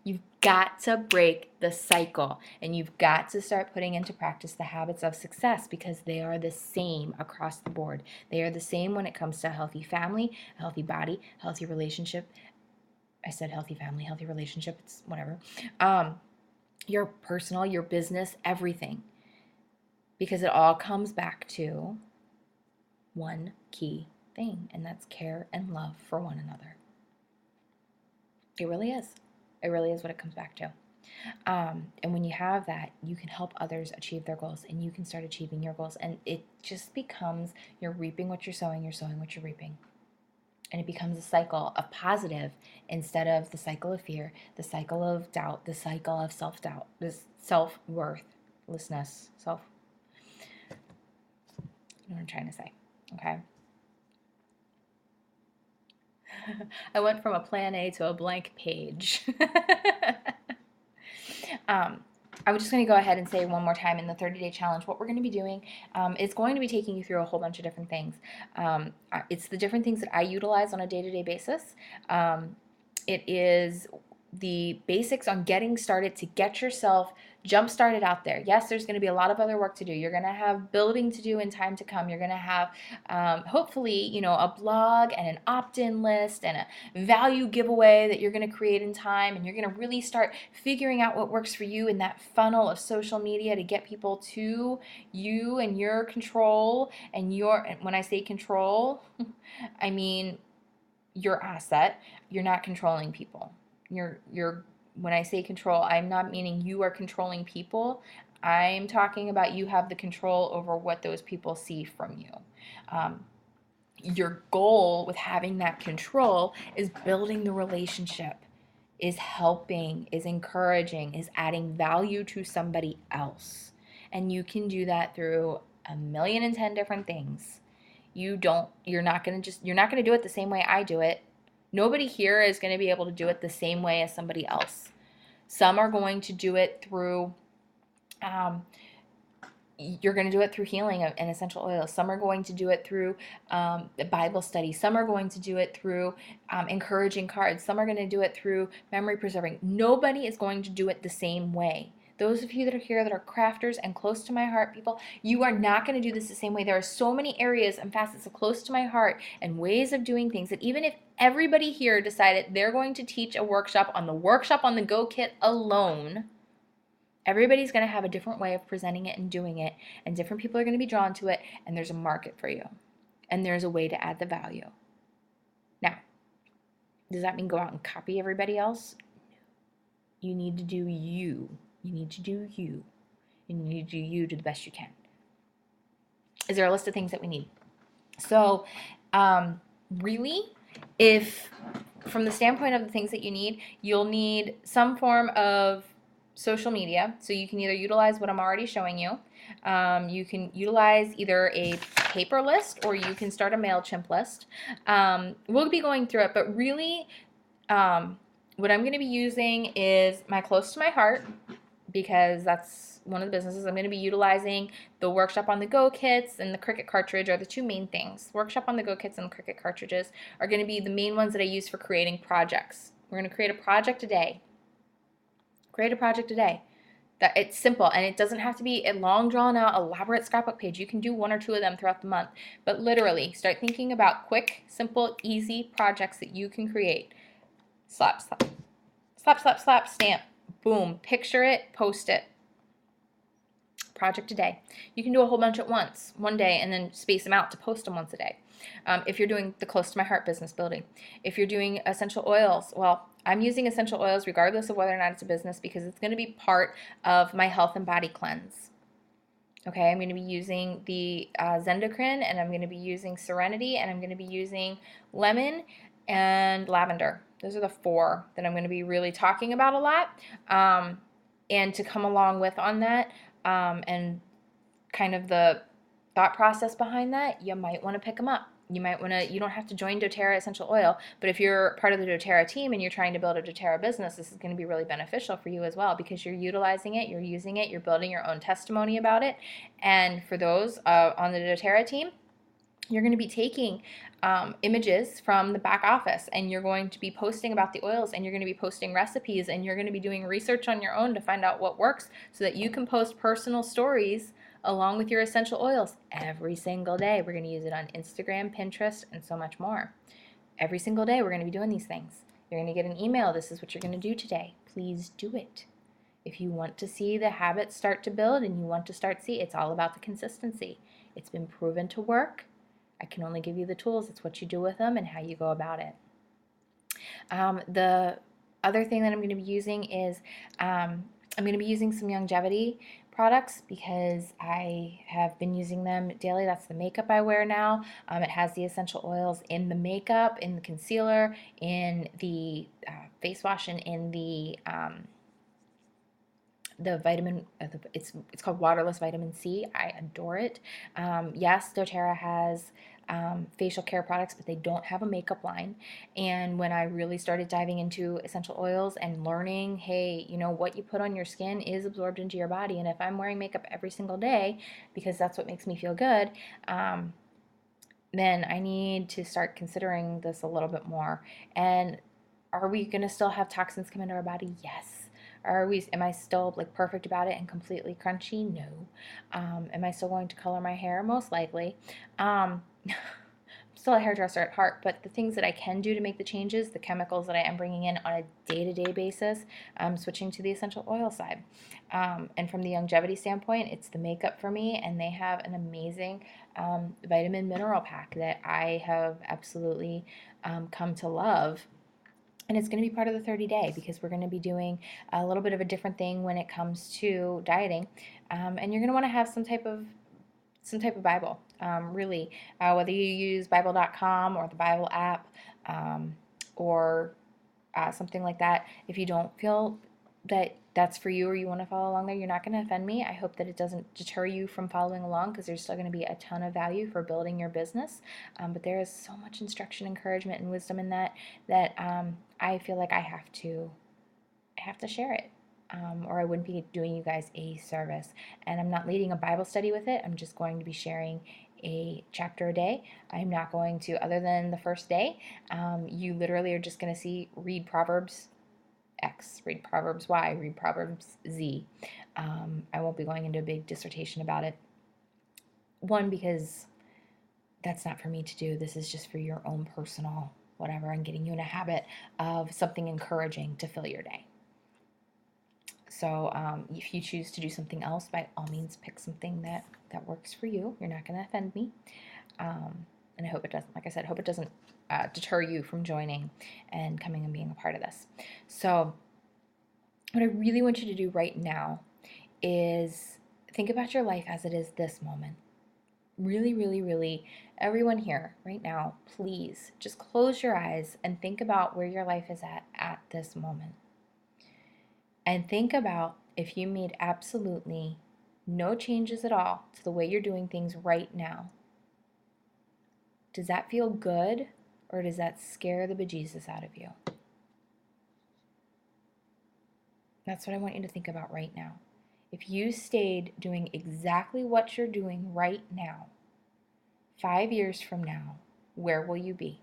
You've got to break the cycle, and you've got to start putting into practice the habits of success, because they are the same across the board. They are the same when it comes to a healthy family, a healthy body, healthy relationship. I said healthy family, healthy relationship, it's whatever. Your personal, your business, everything. Because it all comes back to one key thing, and that's care and love for one another. It really is. It really is what it comes back to. And when you have that, you can help others achieve their goals, and you can start achieving your goals. And it just becomes, you're reaping what you're sowing what you're reaping. And it becomes a cycle of positive instead of the cycle of fear, the cycle of doubt, the cycle of self-doubt, this self-worthlessness, what I'm trying to say, okay? I went from a plan A to a blank page. I'm just going to go ahead and say one more time in the 30-day challenge, what we're going to be doing is going to be taking you through a whole bunch of different things. It's the different things that I utilize on a day-to-day basis. It is basics on getting started to get yourself jump started out there. Yes, there's going to be a lot of other work to do. You're going to have building to do in time to come. You're going to have hopefully, a blog and an opt-in list and a value giveaway that you're going to create in time, and you're going to really start figuring out what works for you in that funnel of social media to get people to you and your control. And when I say control, I mean your asset. You're not controlling people. When I say control, I'm not meaning you are controlling people. I'm talking about you have the control over what those people see from you. Your goal with having that control is building the relationship, is helping, is encouraging, is adding value to somebody else. And you can do that through 1,010 different things. You're not going to do it the same way I do it. Nobody here is going to be able to do it the same way as somebody else. Some are going to do it through, you're going to do it through healing and essential oils. Some are going to do it through Bible study. Some are going to do it through encouraging cards. Some are going to do it through memory preserving. Nobody is going to do it the same way. Those of you that are here that are crafters and close to my heart people, you are not going to do this the same way. There are so many areas and facets of close to my heart and ways of doing things that even if everybody here decided they're going to teach a workshop on the Go Kit alone, everybody's going to have a different way of presenting it and doing it, and different people are going to be drawn to it, and there's a market for you, and there's a way to add the value. Now, does that mean go out and copy everybody else? You need to do you. You need to do you. And you need to do you to the best you can. Is there a list of things that we need? So, really, if from the standpoint of the things that you need, you'll need some form of social media. So you can either utilize what I'm already showing you. You can utilize either a paper list or you can start a MailChimp list. We'll be going through it, but really what I'm going to be using is my Close to My Heart, because that's one of the businesses. I'm going to be utilizing the Workshop on the Go kits and the Cricut cartridge are the two main things. Workshop on the Go kits and the Cricut cartridges are going to be the main ones that I use for creating projects. We're going to create a project a day. Create a project a day. That it's simple, and it doesn't have to be a long, drawn-out, elaborate scrapbook page. You can do 1 or 2 of them throughout the month. But literally, start thinking about quick, simple, easy projects that you can create. Slap, slap. Slap, slap, slap, stamp. Boom. Picture it, post it. Project a day. You can do a whole bunch at once, one day, and then space them out to post them once a day. If you're doing the Close to My Heart business building. If you're doing essential oils, well, I'm using essential oils regardless of whether or not it's a business because it's going to be part of my health and body cleanse. Okay, I'm going to be using the Zendocrine, and I'm going to be using Serenity, and I'm going to be using lemon and lavender. Those are the 4 that I'm going to be really talking about a lot. And to come along with on that, and kind of the thought process behind that, you might want to pick them up. You don't have to join doTERRA Essential Oil, but if you're part of the doTERRA team and you're trying to build a doTERRA business, this is going to be really beneficial for you as well because you're utilizing it, you're using it, you're building your own testimony about it. And for those on the doTERRA team, you're going to be taking images from the back office and you're going to be posting about the oils and you're going to be posting recipes and you're going to be doing research on your own to find out what works so that you can post personal stories along with your essential oils every single day. We're going to use it on Instagram, Pinterest, and so much more. Every single day we're going to be doing these things. You're going to get an email. This is what you're going to do today. Please do it. If you want to see the habits start to build and you want to start see, it's all about the consistency. It's been proven to work. I can only give you the tools. It's what you do with them and how you go about it. The other thing that I'm going to be using is I'm going to be using some Youngevity products because I have been using them daily. That's the makeup I wear now. It has the essential oils in the makeup, in the concealer, in the face wash, and in the vitamin, it's called waterless vitamin C. I adore it. Yes, doTERRA has facial care products, but they don't have a makeup line. And when I really started diving into essential oils and learning, hey, what you put on your skin is absorbed into your body. And if I'm wearing makeup every single day because that's what makes me feel good, then I need to start considering this a little bit more. And Are we going to still have toxins come into our body? Yes. Am I still like perfect about it and completely crunchy? No. Am I still going to color my hair? Most likely. I'm still a hairdresser at heart, but the things that I can do to make the changes, the chemicals that I am bringing in on a day-to-day basis, I'm switching to the essential oil side. And from the Youngevity standpoint, it's the makeup for me, and they have an amazing vitamin mineral pack that I have absolutely come to love. And it's going to be part of the 30-day because we're going to be doing a little bit of a different thing when it comes to dieting. And you're going to want to have some type of Bible, really, whether you use Bible.com or the Bible app, or something like that. If you don't feel that that's for you or you want to follow along there, you're not going to offend me. I hope that it doesn't deter you from following along, because there's still going to be a ton of value for building your business. But there is so much instruction, encouragement, and wisdom in that I feel like I have to share it. Or I wouldn't be doing you guys a service. And I'm not leading a Bible study with it. I'm just going to be sharing a chapter a day. I'm not going to, other than the first day, you literally are just going to see read Proverbs X, read Proverbs Y, read Proverbs Z. I won't be going into a big dissertation about it. One, because that's not for me to do. This is just for your own personal whatever, and getting you in a habit of something encouraging to fill your day. So if you choose to do something else, by all means, pick something that works for you. You're not going to offend me. And I hope it doesn't, like I said, hope it doesn't deter you from joining and coming and being a part of this. So what I really want you to do right now is think about your life as it is this moment. Really, really, really, everyone here right now, please just close your eyes and think about where your life is at this moment. And think about if you made absolutely no changes at all to the way you're doing things right now. Does that feel good, or does that scare the bejesus out of you? That's what I want you to think about right now. If you stayed doing exactly what you're doing right now, 5 years from now, where will you be?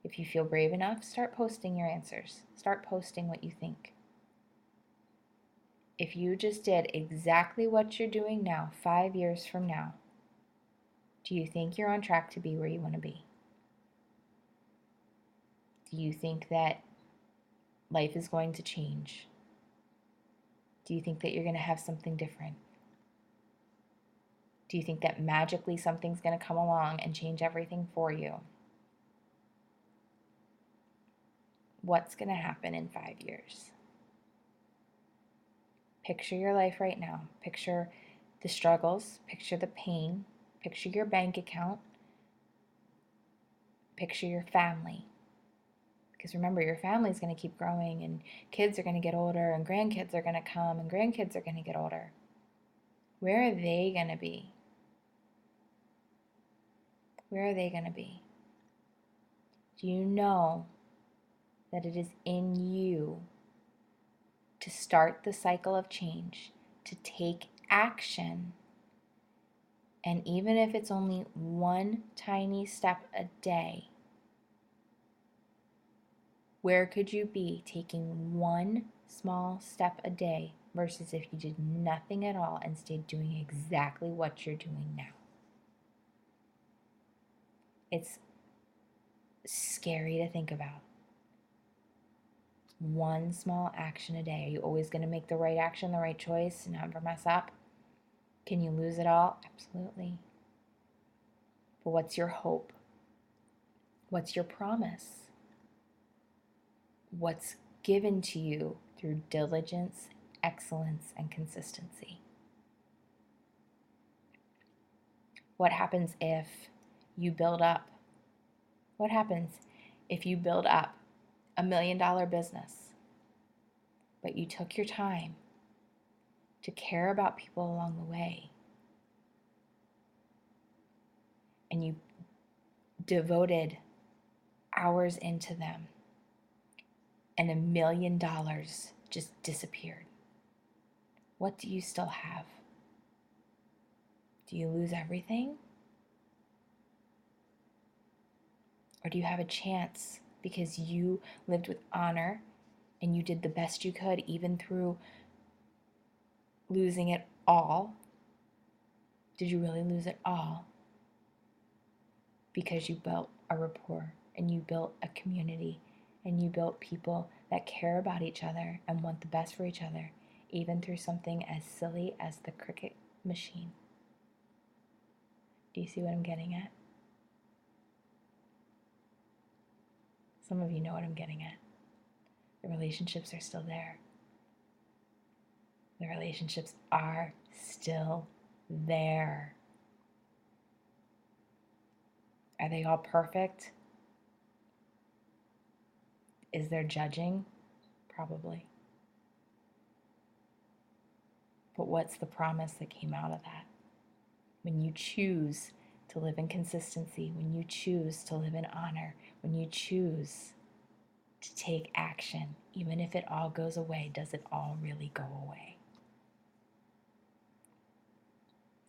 If you feel brave enough, start posting your answers. Start posting what you think. If you just did exactly what you're doing now, 5 years from now, do you think you're on track to be where you want to be? Do you think that life is going to change? Do you think that you're going to have something different? Do you think that magically something's going to come along and change everything for you? What's going to happen in 5 years? Picture your life right now. Picture the struggles. Picture the pain. Picture your bank account. Picture your family. Because remember, your family is going to keep growing, and kids are going to get older, and grandkids are going to come, and grandkids are going to get older. Where are they going to be? Where are they going to be? Do you know that it is in you to start the cycle of change, to take action? And even if it's only one tiny step a day, where could you be taking one small step a day versus if you did nothing at all and stayed doing exactly what you're doing now? It's scary to think about. One small action a day. Are you always going to make the right action, the right choice, and never mess up? Can you lose it all? Absolutely. But what's your hope? What's your promise? What's given to you through diligence, excellence, and consistency? What happens if you build up? What happens if you build up $1 million business, but you took your time to care about people along the way, and you devoted hours into them, and $1 million just disappeared? What do you still have? Do you lose everything? Or do you have a chance, because you lived with honor and you did the best you could, even through losing it all. Did you really lose it all? Because you built a rapport and you built a community and you built people that care about each other and want the best for each other, even through something as silly as the Cricut machine. Do you see what I'm getting at? Some of you know what I'm getting at. The relationships are still there. The relationships are still there. Are they all perfect? Is there judging? Probably. But what's the promise that came out of that? When you choose to live in consistency, when you choose to live in honor, when you choose to take action, even if it all goes away, does it all really go away?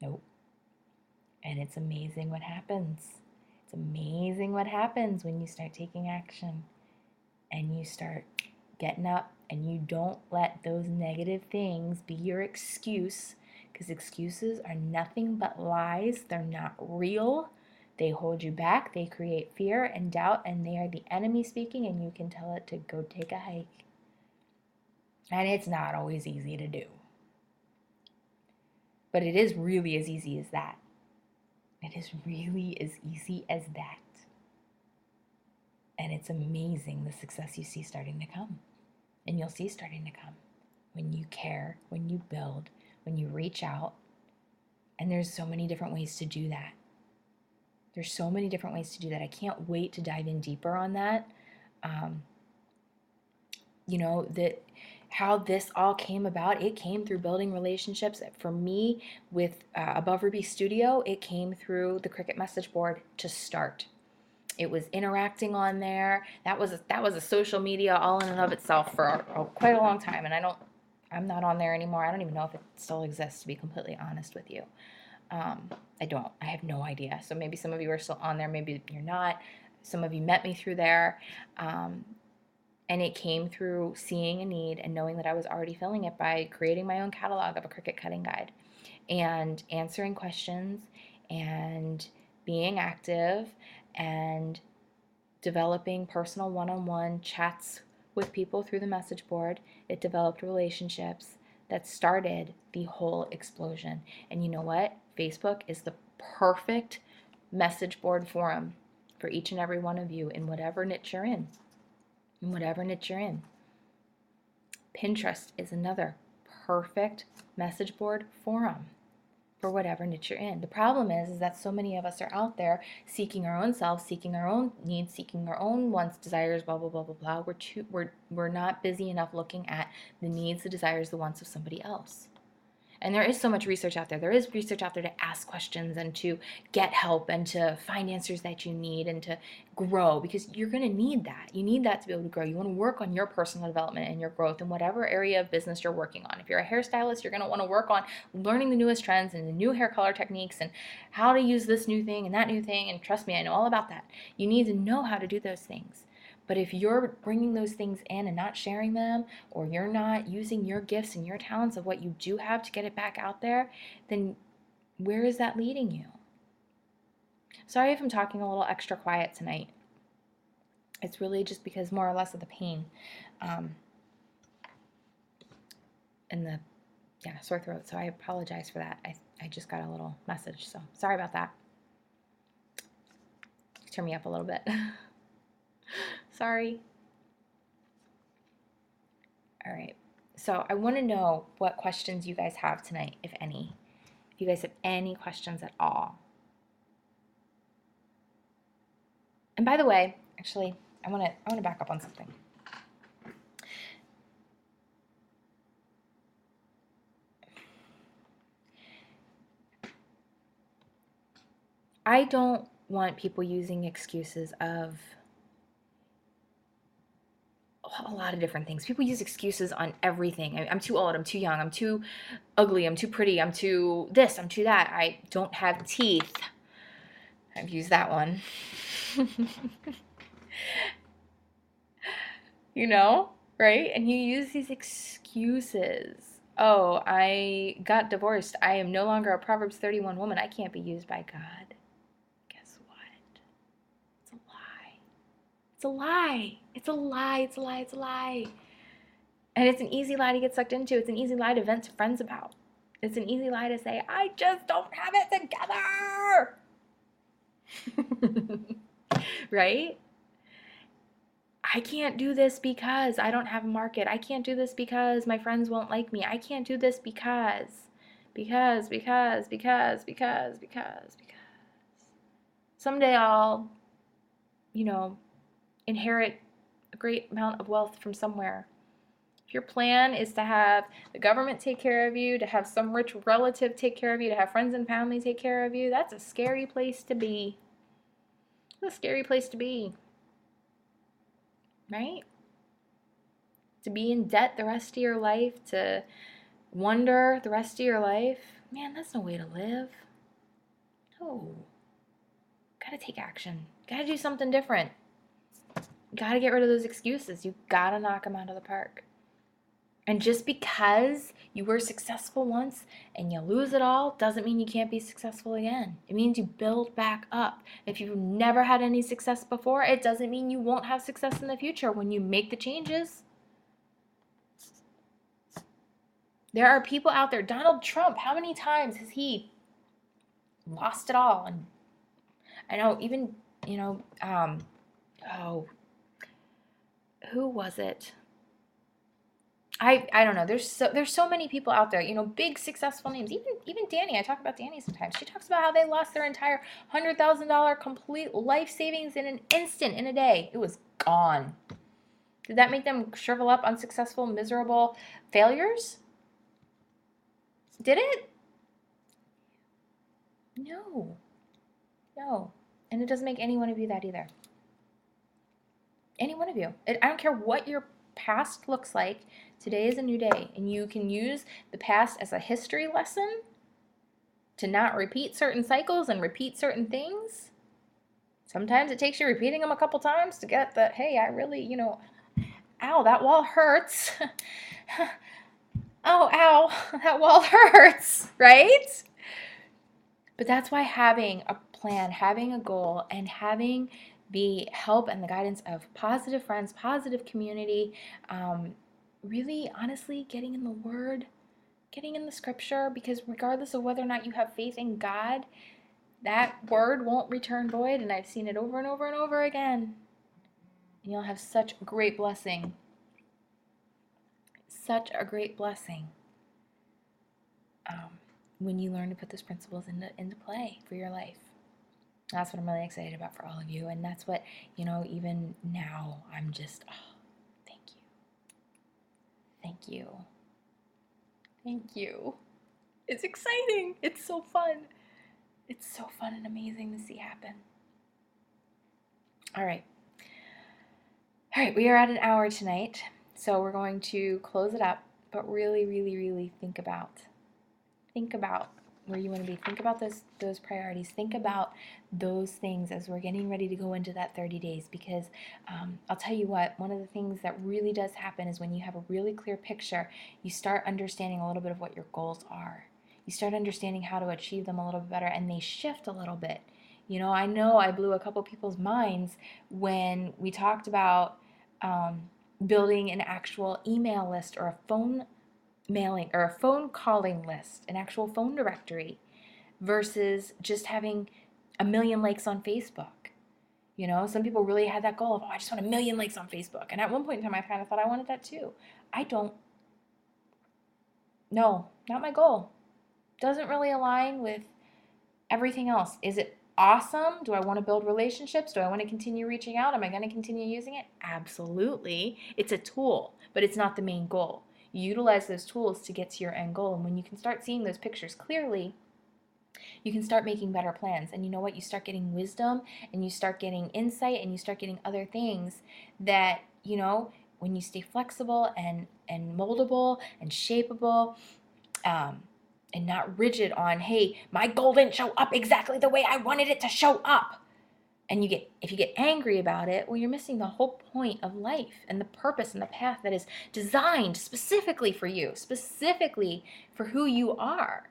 Nope. And it's amazing what happens. It's amazing what happens when you start taking action and you start getting up and you don't let those negative things be your excuse, because excuses are nothing but lies. They're not real. They hold you back. They create fear and doubt, and they are the enemy speaking, and you can tell it to go take a hike. And it's not always easy to do. But it is really as easy as that. It is really as easy as that. And it's amazing the success you see starting to come. And you'll see starting to come when you care, when you build, when you reach out. And there's so many different ways to do that. There's so many different ways to do that. I can't wait to dive in deeper on that. That how this all came about, it came through building relationships. For me, with Above Ruby Studio, it came through the Cricut message board to start. It was interacting on there. That was a social media all in and of itself for quite a long time. And I'm not on there anymore. I don't even know if it still exists, to be completely honest with you. I don't. I have no idea. So maybe some of you are still on there. Maybe you're not. Some of you met me through there. And it came through seeing a need and knowing that I was already filling it by creating my own catalog of a Cricut cutting guide and answering questions and being active and developing personal one-on-one chats with people through the message board. It developed relationships that started the whole explosion. And you know what? Facebook is the perfect message board forum for each and every one of you in whatever niche you're in. Pinterest is another perfect message board forum for whatever niche you're in. The problem is that so many of us are out there seeking our own self, seeking our own needs, seeking our own wants, desires, blah, blah, blah, blah, blah. We're not busy enough looking at the needs, the desires, the wants of somebody else. And there is so much research out there. There is research out there to ask questions and to get help and to find answers that you need and to grow, because you're going to need that. You need that to be able to grow. You want to work on your personal development and your growth in whatever area of business you're working on. If you're a hairstylist, you're going to want to work on learning the newest trends and the new hair color techniques and how to use this new thing and that new thing. And trust me, I know all about that. You need to know how to do those things. But if you're bringing those things in and not sharing them, or you're not using your gifts and your talents of what you do have to get it back out there, then where is that leading you? Sorry if I'm talking a little extra quiet tonight. It's really just because more or less of the pain and the sore throat. So I apologize for that. I just got a little message. So sorry about that. Turn me up a little bit. Sorry. All right. So I want to know what questions you guys have tonight, if any. If you guys have any questions at all. And by the way, actually, I want to back up on something. I don't want people using excuses of a lot of different things. People use excuses on everything. I'm too old, I'm too young, I'm too ugly, I'm too pretty, I'm too this, I'm too that, I don't have teeth. I've used that one. right? And you use these excuses. Oh, I got divorced. I am no longer a Proverbs 31 woman. I can't be used by God. Guess what? It's a lie. It's a lie. It's a lie. It's a lie. It's a lie. And it's an easy lie to get sucked into. It's an easy lie to vent to friends about. It's an easy lie to say, I just don't have it together. Right? I can't do this because I don't have a market. I can't do this because my friends won't like me. I can't do this because. Someday I'll, inherit a great amount of wealth from somewhere. If your plan is to have the government take care of you, to have some rich relative take care of you, to have friends and family take care of you, that's a scary place to be. It's a scary place to be. Right? To be in debt the rest of your life, to wonder the rest of your life, man, that's no way to live. No. Gotta take action. Gotta do something different. Gotta get rid of those excuses. You gotta knock them out of the park. And just because you were successful once and you lose it all doesn't mean you can't be successful again. It means you build back up. If you've never had any success before, it doesn't mean you won't have success in the future when you make the changes. There are people out there. Donald Trump, how many times has he lost it all? And I know even, who was it? I don't know. There's so many people out there, big successful names. Even Danny. I talk about Danny sometimes. She talks about how they lost their entire $100,000 complete life savings in an instant, in a day. It was gone. Did that make them shrivel up, unsuccessful, miserable failures? Did it? No. And it doesn't make any one of you that either. Any one of you. I don't care what your past looks like. Today is a new day, and you can use the past as a history lesson to not repeat certain cycles and repeat certain things. Sometimes it takes you repeating them a couple times to get that, hey, I really, ow, that wall hurts. Oh, ow, that wall hurts, right? But that's why having a plan, having a goal, and having the help and the guidance of positive friends, positive community, really, honestly, getting in the Word, getting in the Scripture, because regardless of whether or not you have faith in God, that Word won't return void, and I've seen it over and over and over again. And you'll have such great blessing. Such a great blessing when you learn to put those principles into play for your life. That's what I'm really excited about for all of you. And that's what, even now, I'm just, thank you. Thank you. Thank you. It's exciting. It's so fun. It's so fun and amazing to see happen. All right, we are at an hour tonight. So we're going to close it up, but really, really, really think about where you want to be. Think about those priorities. Think about those things as we're getting ready to go into that 30 days, because I'll tell you what, one of the things that really does happen is when you have a really clear picture, you start understanding a little bit of what your goals are. You start understanding how to achieve them a little bit better, and they shift a little bit. I know I blew a couple people's minds when we talked about building an actual email list or a phone mailing or a phone calling list, an actual phone directory, versus just having 1 million likes on Facebook. Some people really had that goal of, I just want 1 million likes on Facebook. And at one point in time, I kind of thought I wanted that too. No, not my goal. Doesn't really align with everything else. Is it awesome? Do I want to build relationships? Do I want to continue reaching out? Am I going to continue using it? Absolutely. It's a tool, but it's not the main goal. You utilize those tools to get to your end goal. And when you can start seeing those pictures clearly, you can start making better plans. And you know what? You start getting wisdom, and you start getting insight, and you start getting other things that, when you stay flexible and moldable and shapeable, and not rigid on, hey, my goal didn't show up exactly the way I wanted it to show up. And if you get angry about it, well, you're missing the whole point of life and the purpose and the path that is designed specifically for you, specifically for who you are,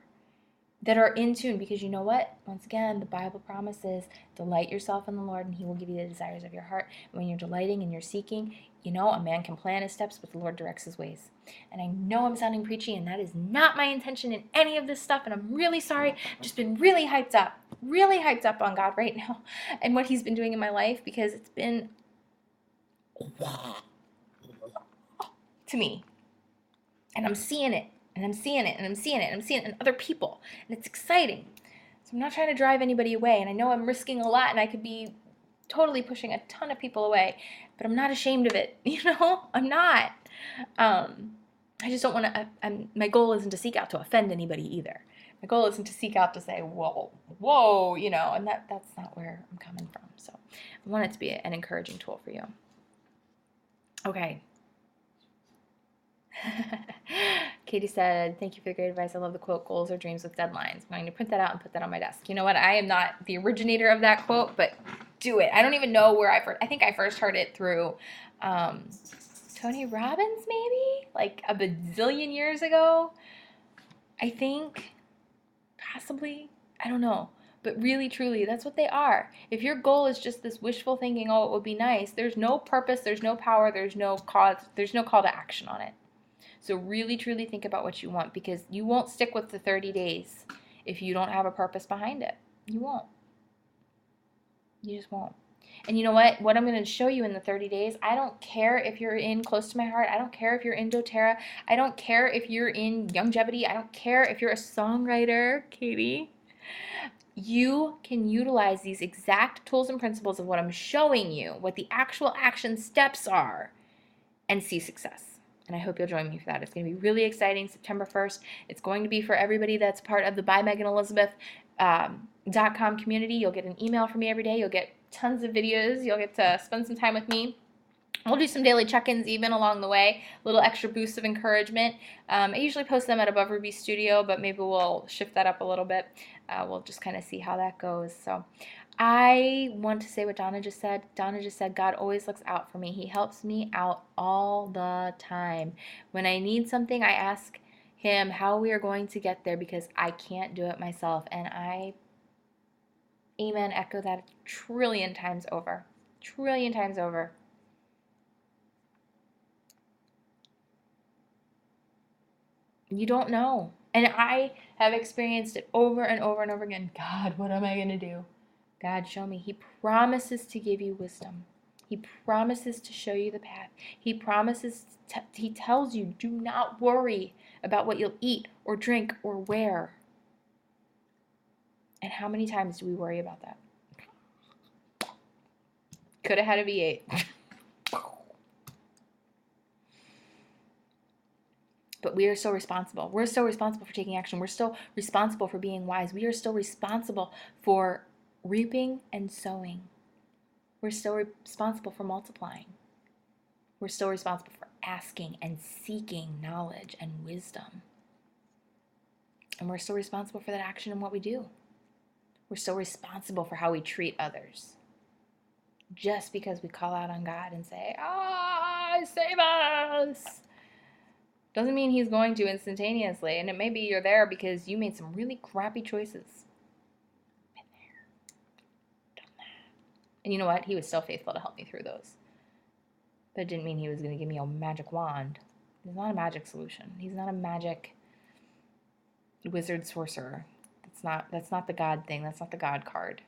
that are in tune. Because you know what? Once again, the Bible promises, delight yourself in the Lord and he will give you the desires of your heart. And when you're delighting and you're seeking, a man can plan his steps, but the Lord directs his ways. And I know I'm sounding preachy, and that is not my intention in any of this stuff, and I'm really sorry. I've just been really hyped up on God right now and what he's been doing in my life, because it's been to me. And I'm seeing it, and I'm seeing it, and I'm seeing it, and I'm seeing it in other people, and it's exciting. So I'm not trying to drive anybody away, and I know I'm risking a lot, and I could be totally pushing a ton of people away, but I'm not ashamed of it, I'm not. I just don't want to, my goal isn't to seek out to offend anybody either. My goal isn't to seek out to say, whoa, and that's not where I'm coming from. So I want it to be an encouraging tool for you. Okay. Katie said, thank you for the great advice. I love the quote, goals are dreams with deadlines. I'm going to print that out and put that on my desk. You know what? I am not the originator of that quote, but do it. I don't even know where I think I first heard it through Tony Robbins, maybe? Like a bazillion years ago, I think. Possibly. I don't know. But really, truly, that's what they are. If your goal is just this wishful thinking, oh, it would be nice, there's no purpose, there's no power, there's no cause, there's no call to action on it. So really, truly think about what you want, because you won't stick with the 30 days if you don't have a purpose behind it. You won't. You just won't. And you know what? What I'm going to show you in the 30 days, I don't care if you're in Close to My Heart. I don't care if you're in doTERRA. I don't care if you're in Youngevity. I don't care if you're a songwriter, Katie. You can utilize these exact tools and principles of what I'm showing you, what the actual action steps are, and see success. And I hope you'll join me for that. It's going to be really exciting, September 1st. It's going to be for everybody that's part of the ByMeganElizabeth.com community. You'll get an email from me every day. You'll get tons of videos. You'll get to spend some time with me. We'll do some daily check-ins even along the way, little extra boosts of encouragement. I usually post them at Above Ruby Studio, but maybe we'll shift that up a little bit. We'll just kind of see how that goes. So I want to say what Donna just said. Donna just said, God always looks out for me. He helps me out all the time. When I need something, I ask him how we are going to get there, because I can't do it myself. And I, amen, echo that a trillion times over. Trillion times over. You don't know. And I have experienced it over and over and over again. God, what am I going to do? God, show me. He promises to give you wisdom. He promises to show you the path. He promises, he tells you, do not worry about what you'll eat or drink or wear. And how many times do we worry about that? Could have had a V8. But we are so responsible. We're so responsible for taking action. We're still responsible for being wise. We are still responsible for reaping and sowing. We're still responsible for multiplying. We're still responsible for asking and seeking knowledge and wisdom. And we're still responsible for that action in what we do. We're still responsible for how we treat others. Just because we call out on God and say, save us, doesn't mean he's going to instantaneously. And it may be you're there because you made some really crappy choices. Been there. Done that. And you know what? He was still faithful to help me through those. But it didn't mean he was going to give me a magic wand. He's not a magic solution. He's not a magic wizard sorcerer. That's not the God thing. That's not the God card.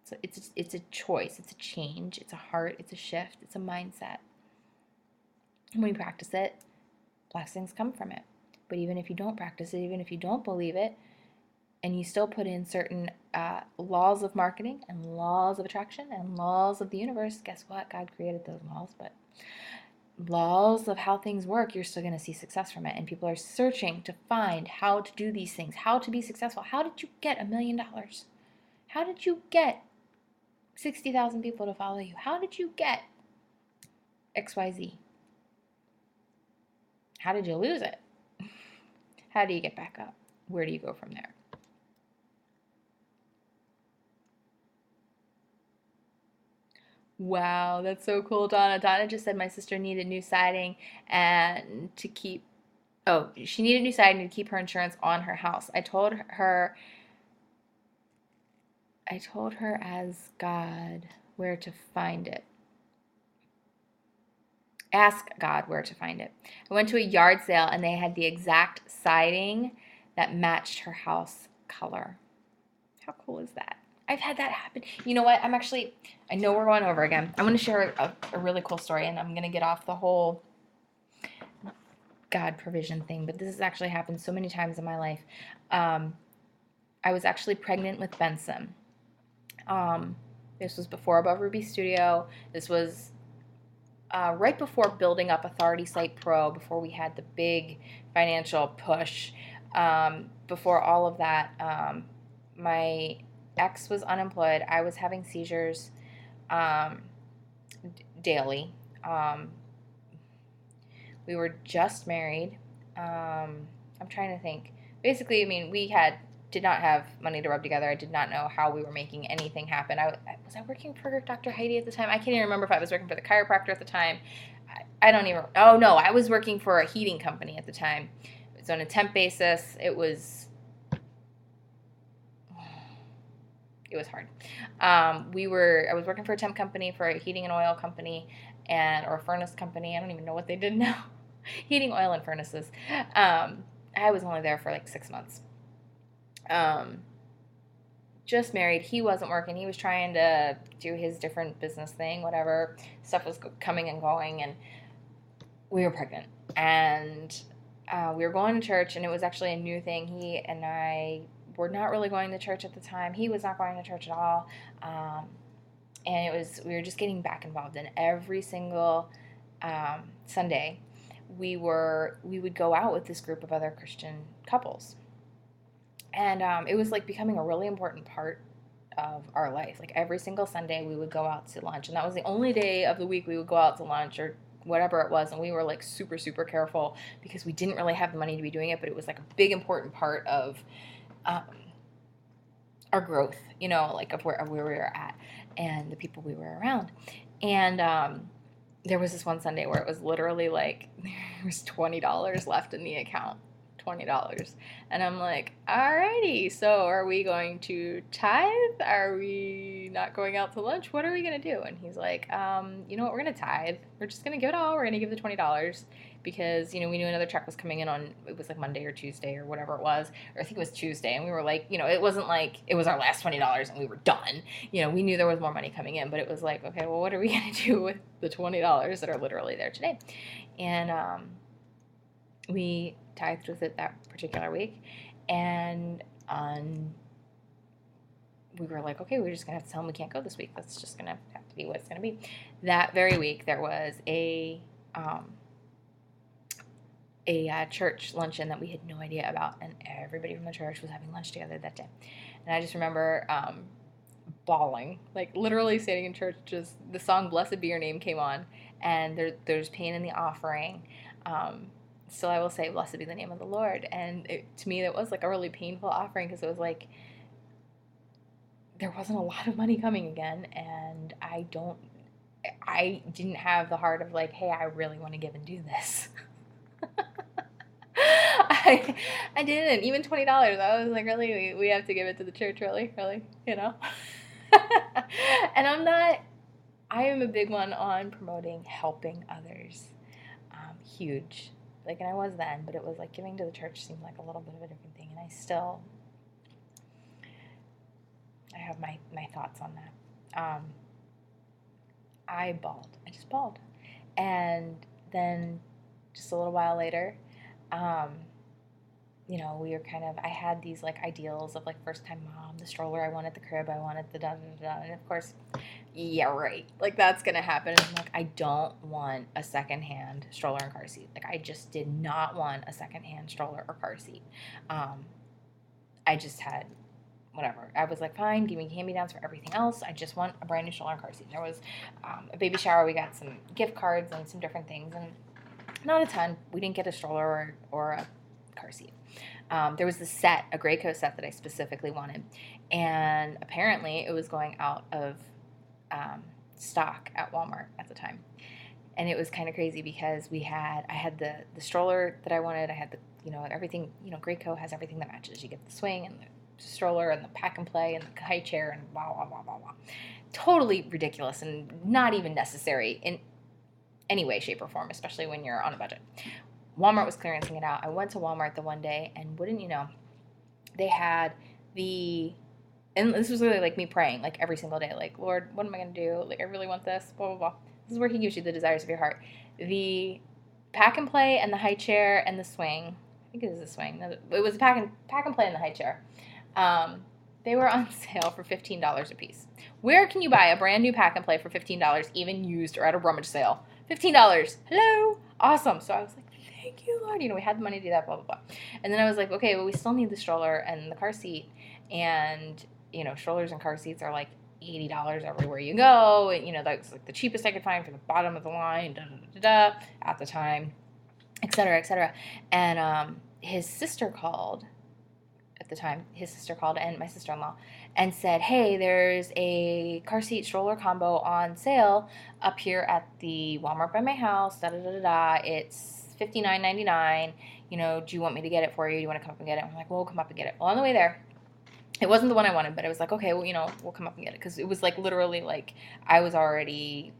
So it's a choice. It's a change. It's a heart. It's a shift. It's a mindset. And when you practice it, blessings come from it. But even if you don't practice it, even if you don't believe it, and you still put in certain laws of marketing and laws of attraction and laws of the universe, guess what? God created those laws, but laws of how things work, you're still going to see success from it. And people are searching to find how to do these things, how to be successful. How did you get $1 million? How did you get 60,000 people to follow you? How did you get XYZ? How did you lose it? How do you get back up? Where do you go from there? Wow, that's so cool, Donna. Donna just said my sister needed new siding and to keep, oh, she needed new siding to keep her insurance on her house. I told her as God where to find it. Ask God where to find it. I went to a yard sale and they had the exact siding that matched her house color. How cool is that? I've had that happen. You know what? I know we're going over again. I'm going to share a really cool story, and I'm going to get off the whole God provision thing, but this has actually happened so many times in my life. I was actually pregnant with Benson. This was before Above Ruby Studio. This was right before building up Authority Site Pro, before we had the big financial push. Before all of that, my ex was unemployed. I was having seizures daily. We were just married. I'm trying to think. Basically, I mean, did not have money to rub together. I did not know how we were making anything happen. Was I working for Dr. Heidi at the time? I can't even remember if I was working for the chiropractor at the time. I don't even. Oh no, I was working for a heating company at the time. It was on a temp basis. It was hard. I was working for a temp company, for a heating and oil company, or a furnace company. I don't even know what they did now. Heating, oil, and furnaces. I was only there for like 6 months. Just married. He wasn't working. He was trying to do his different business thing, whatever. Stuff was coming and going, and we were pregnant. And we were going to church, and it was actually a new thing. He and I were not really going to church at the time. He was not going to church at all. And we were just getting back involved. And every single Sunday, we would go out with this group of other Christian couples. And it was like becoming a really important part of our life. Like every single Sunday we would go out to lunch, and that was the only day of the week we would go out to lunch or whatever it was. And we were like super, super careful because we didn't really have the money to be doing it, but it was like a big important part of our growth, like of where we were at and the people we were around. And there was this one Sunday where it was literally like there was $20 left in the account. $20. And I'm like, alrighty, so are we going to tithe? Are we not going out to lunch? What are we going to do? And he's like, you know what, we're going to tithe. We're just going to give it all. We're going to give the $20 because, we knew another check was coming in it was like Monday or Tuesday or whatever it was. Or I think it was Tuesday. And we were like, it wasn't like it was our last $20 and we were done. We knew there was more money coming in, but it was like, okay, well, what are we going to do with the $20 that are literally there today? And we tithed with it that particular week, and we were like, okay, we're just gonna have to tell them we can't go this week. That's just gonna have to be what it's gonna be. That very week, there was a church luncheon that we had no idea about, and everybody from the church was having lunch together that day. And I just remember bawling, like literally sitting in church. Just the song "Blessed Be Your Name" came on, and there's pain in the offering. So I will say, blessed be the name of the Lord. And to me, that was like a really painful offering because it was like there wasn't a lot of money coming again. And I didn't have the heart of like, hey, I really want to give and do this. I didn't. Even $20. I was like, really? We have to give it to the church? Really? And I am a big one on promoting helping others. Huge. And I was then, but it was like giving to the church seemed like a little bit of a different thing. And I have my thoughts on that. I bawled. I just bawled. And then just a little while later, we were I had these like ideals of like first time mom, the stroller, I wanted the crib, I wanted the da-da-da-da. And of course, yeah, right. Like that's going to happen. And I'm like, I don't want a secondhand stroller and car seat. Like I just did not want a secondhand stroller or car seat. I just had whatever. I was like, fine, give me hand-me-downs for everything else. I just want a brand new stroller and car seat. There was a baby shower. We got some gift cards and some different things. And not a ton. We didn't get a stroller or a car seat. There was this set, a Graco set that I specifically wanted. And apparently it was going out of stock at Walmart at the time. And it was kind of crazy because I had the stroller that I wanted. I had the, everything, Graco has everything that matches. You get the swing and the stroller and the pack and play and the high chair and blah, blah, blah, blah, blah. Totally ridiculous and not even necessary in any way, shape, or form, especially when you're on a budget. Walmart was clearancing it out. I went to Walmart the one day, and wouldn't you know, they had and this was really like me praying, like every single day, like, Lord, what am I going to do? Like, I really want this, blah, blah, blah. This is where he gives you the desires of your heart. The pack and play and the high chair and the swing. I think it was the swing. No, it was the pack and play and the high chair. They were on sale for $15 a piece. Where can you buy a brand new pack and play for $15, even used or at a rummage sale? $15. Hello? Awesome. So I was like, thank you, Lord. We had the money to do that, blah, blah, blah. And then I was like, okay, well, we still need the stroller and the car seat. And, strollers and car seats are like $80 everywhere you go. And, that's like the cheapest I could find for the bottom of the line, at the time, et cetera, et cetera. And his sister called at the time, and my sister-in-law, and said, hey, there's a car seat stroller combo on sale up here at the Walmart by my house, It's $59.99. Do you want me to get it for you? Do you want to come up and get it? I'm like, well, we'll come up and get it. Well, on the way there, it wasn't the one I wanted, but I was like, okay, well, we'll come up and get it. Because it was like literally like I was already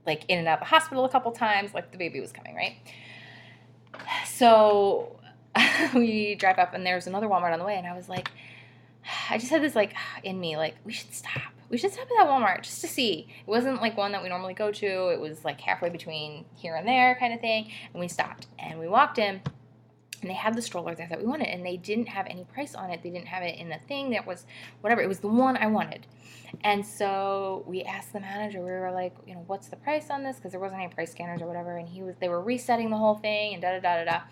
like in and out of the hospital a couple times, like the baby was coming, right? So we drive up, and there was another Walmart on the way, and I was like, I just had this like in me, like, we should stop at that Walmart just to see. It wasn't like one that we normally go to. It was like halfway between here and there kind of thing. And we stopped, and we walked in, and they had the stroller there that we wanted, and they didn't have any price on it. They didn't have it in a thing that was whatever. It was the one I wanted. And so we asked the manager, we were like, what's the price on this? Because there wasn't any price scanners or whatever. And they were resetting the whole thing and da-da-da-da-da.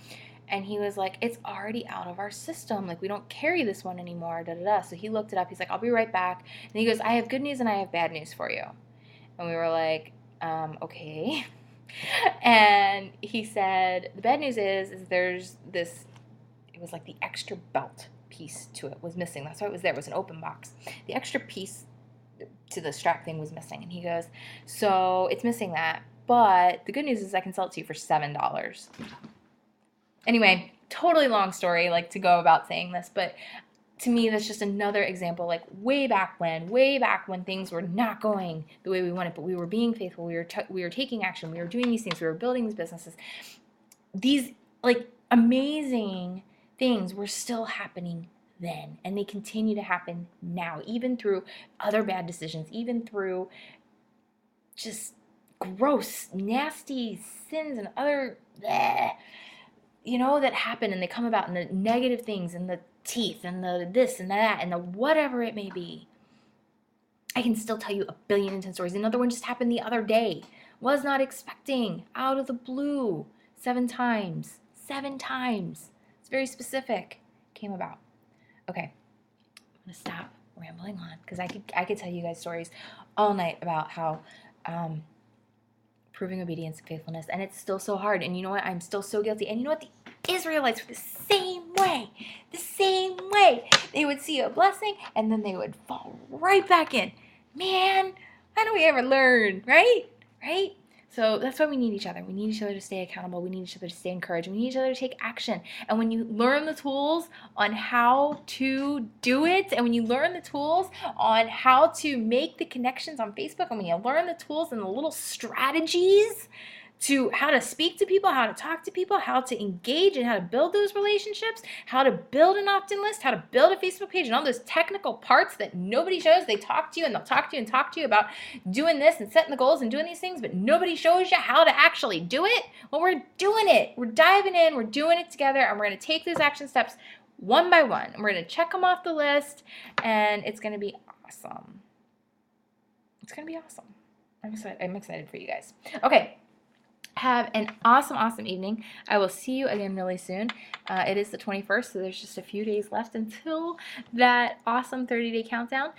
And he was like, it's already out of our system. Like, we don't carry this one anymore, da-da-da. So he looked it up. He's like, I'll be right back. And he goes, I have good news and I have bad news for you. And we were like, okay. And he said, the bad news is there's this, it was like the extra belt piece to it was missing. That's why it was there. It was an open box. The extra piece to the strap thing was missing. And he goes, so it's missing that. But the good news is I can sell it to you for $7. Anyway, totally long story, like, to go about saying this, but to me, that's just another example, like, way back when things were not going the way we wanted, but we were being faithful, we were taking action, we were doing these things, we were building these businesses. These, like, amazing things were still happening then, and they continue to happen now, even through other bad decisions, even through just gross, nasty sins and other that happen, and they come about, and the negative things, and the teeth, and the this and that, and the whatever it may be. I can still tell you a billion and 10 stories. Another one just happened the other day. Was not expecting, out of the blue, 7 times. 7 times. It's very specific. Came about. Okay, I'm gonna stop rambling on, because I could tell you guys stories all night about how proving obedience and faithfulness, and it's still so hard. And you know what? I'm still so guilty. And you know what? The Israelites were the same way. They would see a blessing, and then they would fall right back in. Man, why don't we ever learn, right? So that's why we need each other. We need each other to stay accountable. We need each other to stay encouraged. We need each other to take action. And when you learn the tools on how to do it, and when you learn the tools on how to make the connections on Facebook, and when you learn the tools and the little strategies to how to speak to people, how to talk to people, how to engage and how to build those relationships, how to build an opt-in list, how to build a Facebook page, and all those technical parts that nobody shows. They talk to you, and they'll talk to you and talk to you about doing this and setting the goals and doing these things, but nobody shows you how to actually do it. Well, we're doing it. We're diving in. We're doing it together, and we're going to take those action steps one by one, and we're going to check them off the list, and it's going to be awesome. It's going to be awesome. I'm excited for you guys. Okay. Have an awesome evening. I will see you again really soon. It is the 21st, so there's just a few days left until that awesome 30-day countdown.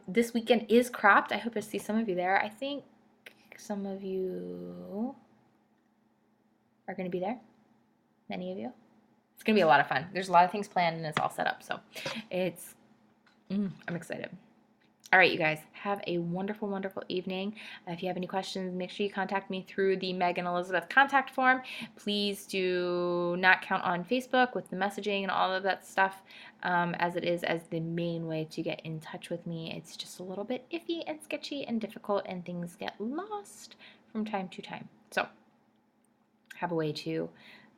This weekend is Cropped. I hope I see some of you there. I think some of you are going to be there. Many of you. It's going to be a lot of fun. There's a lot of things planned, and it's all set up, so I'm excited. All right, you guys, have a wonderful, wonderful evening. If you have any questions, make sure you contact me through the Meg and Elizabeth contact form. Please do not count on Facebook with the messaging and all of that stuff, as it is as the main way to get in touch with me. It's just a little bit iffy and sketchy and difficult, and things get lost from time to time. So have a way to,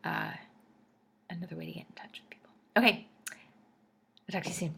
another way to get in touch with people. Okay, I'll talk to you soon.